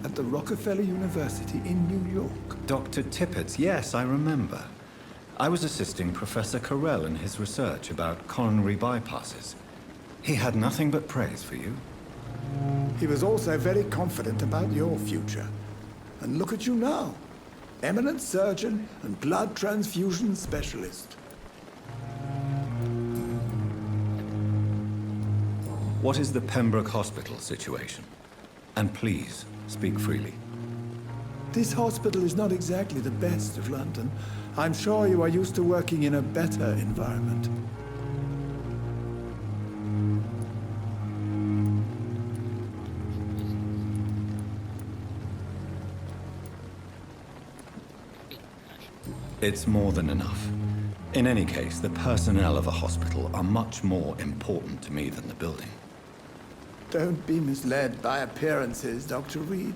at the Rockefeller University in New York. Dr. Tippett's, yes, I remember. I was assisting Professor Carell in his research about coronary bypasses. He had nothing but praise for you. He was also very confident about your future. And look at you now. Eminent surgeon and blood transfusion specialist. What is the Pembroke Hospital situation? And please, speak freely. This hospital is not exactly the best of London. I'm sure you are used to working in a better environment. It's more than enough. In any case, the personnel of a hospital are much more important to me than the building. Don't be misled by appearances, Dr. Reed.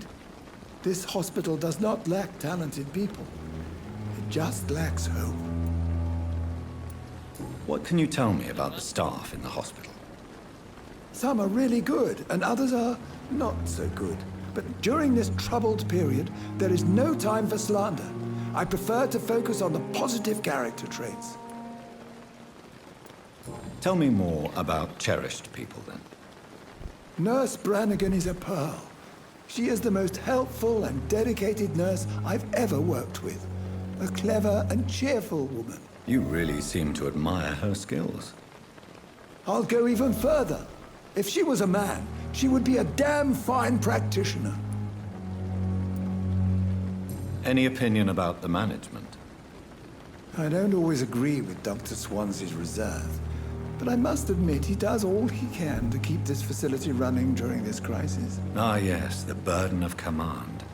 This hospital does not lack talented people. It just lacks hope. What can you tell me about the staff in the hospital? Some are really good, and others are not so good. But during this troubled period, there is no time for slander. I prefer to focus on the positive character traits. Tell me more about cherished people, then. Nurse Brannigan is a pearl. She is the most helpful and dedicated nurse I've ever worked with. A clever and cheerful woman. You really seem to admire her skills. I'll go even further. If she was a man, she would be a damn fine practitioner. Any opinion about the management? I don't always agree with Dr. Swansea's reserve, but I must admit he does all he can to keep this facility running during this crisis. Ah, yes, the burden of command.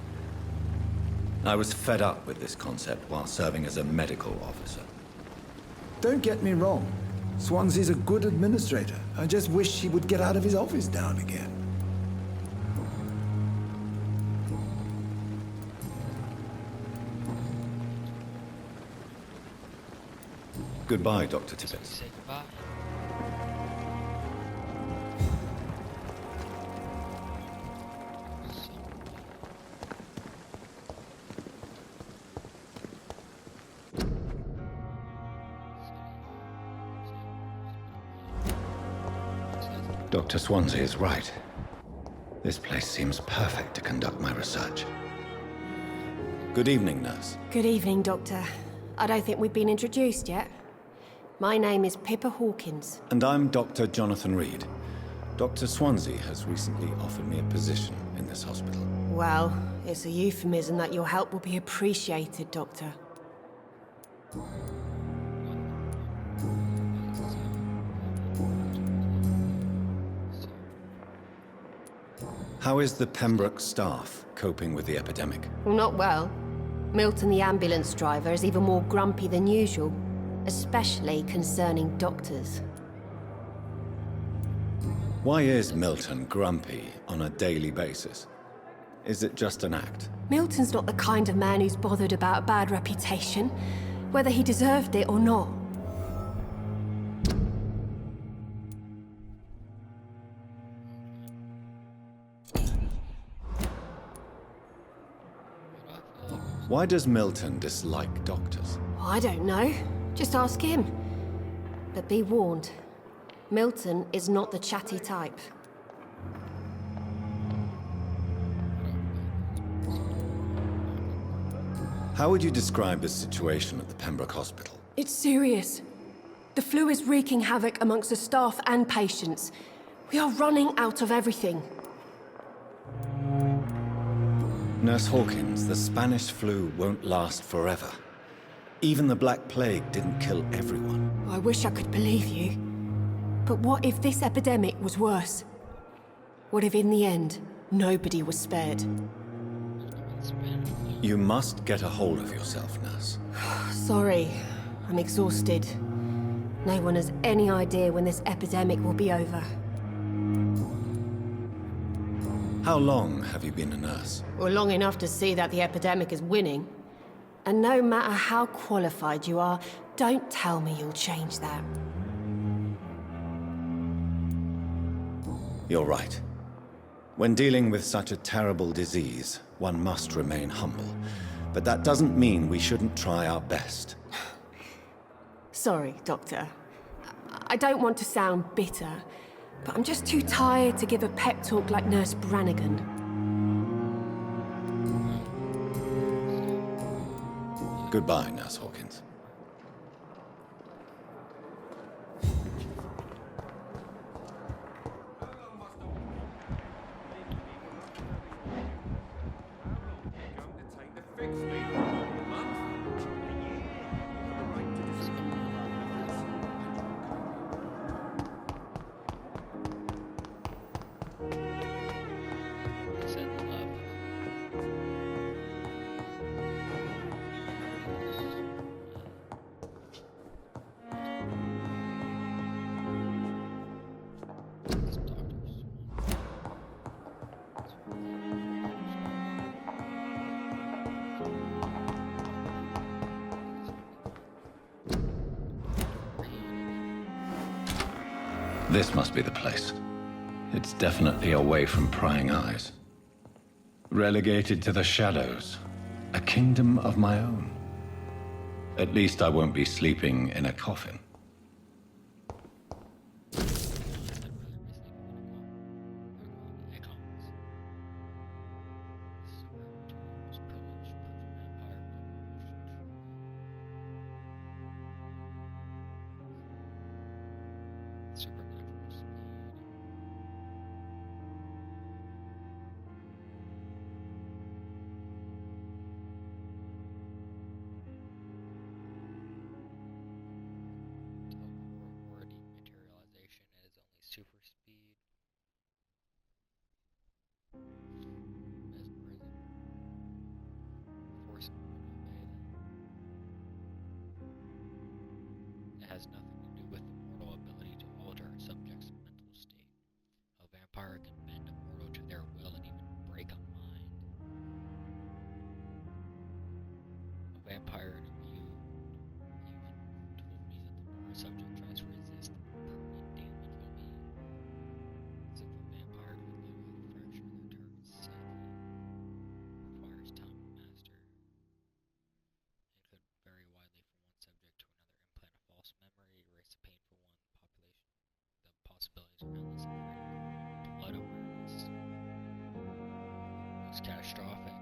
I was fed up with this concept while serving as a medical officer. Don't get me wrong. Swansea's a good administrator. I just wish he would get out of his office now and again. Goodbye, Dr. Tippett. Say goodbye. Dr. Swansea is right. This place seems perfect to conduct my research. Good evening, nurse. Good evening, Doctor. I don't think we've been introduced yet. My name is Pippa Hawkins. And I'm Dr. Jonathan Reed. Dr. Swansea has recently offered me a position in this hospital. Well, it's a euphemism that your help will be appreciated, Doctor. How is the Pembroke staff coping with the epidemic? Well, not well. Milton, the ambulance driver, is even more grumpy than usual, especially concerning doctors. Why is Milton grumpy on a daily basis? Is it just an act? Milton's not the kind of man who's bothered about a bad reputation, whether he deserved it or not. Why does Milton dislike doctors? I don't know. Just ask him. But be warned, Milton is not the chatty type. How would you describe the situation at the Pembroke Hospital? It's serious. The flu is wreaking havoc amongst the staff and patients. We are running out of everything. Nurse Hawkins, the Spanish flu won't last forever. Even the Black Plague didn't kill everyone. I wish I could believe you. But what if this epidemic was worse? What if in the end, nobody was spared? You must get a hold of yourself, nurse. Sorry, I'm exhausted. No one has any idea when this epidemic will be over. How long have you been a nurse? Well, long enough to see that the epidemic is winning. And no matter how qualified you are, don't tell me you'll change that. You're right. When dealing with such a terrible disease, one must remain humble. But that doesn't mean we shouldn't try our best. Sorry, Doctor. I don't want to sound bitter, but I'm just too tired to give a pep talk like Nurse Brannigan. Goodbye, Nurse Hawkins. This must be the place. It's definitely away from prying eyes. Relegated to the shadows. A kingdom of my own. At least I won't be sleeping in a coffin. Super speed. Mesmerism. Force him to obey them. It has nothing to do with the mortal ability to alter a subject's mental state. A vampire can bend a mortal to their will and even break a mind. A vampire interviewed even told me that the more a subject tries to resist, the more permanent damage will be. As if a vampire could literally fracture their target's psyche. Requires time to master. It could vary widely from one subject to another, implant a false memory, erase the painful one, the possibilities are endless and frantic. Blood awareness. Most catastrophic.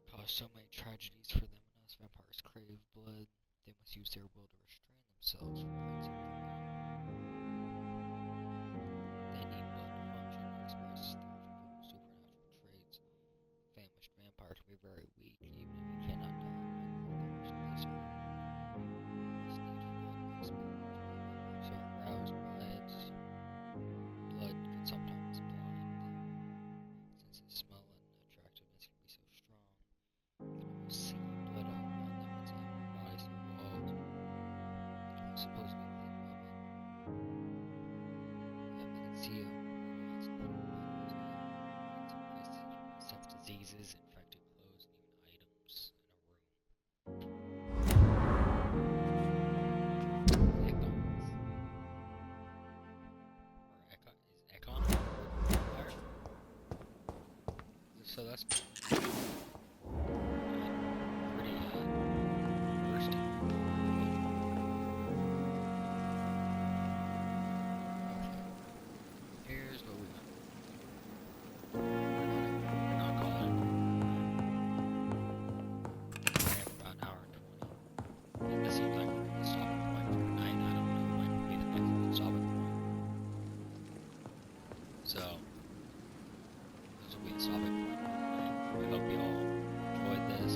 Cause so many tragedies for them and us. Vampires crave blood. They must use their will to restrain themselves from frenzied drinking. They need blood to function and express their supernatural traits. Famished vampire can be very weak, even if he cannot die when their thirst lays on. This need for blood makes vampires so aroused by it. Blood can sometimes blind them, since its smell and attractiveness can be so strong. You can almost see blood all around them inside their bodies evolved. Supposedly clean women. Yet we can see a mortal has little bones and some places you can sense diseases, infected clothes, and even items in a room. Econs. Or Econ. Is Econ a vampire? So that's pretty versed in here's what we got. We're not calling it. Ran for about an hour and 20. This seems like we're going to stop at the point for tonight. I don't know when will be the next stopping point. So, this will be the stopping point for tonight. We hope you all enjoyed this.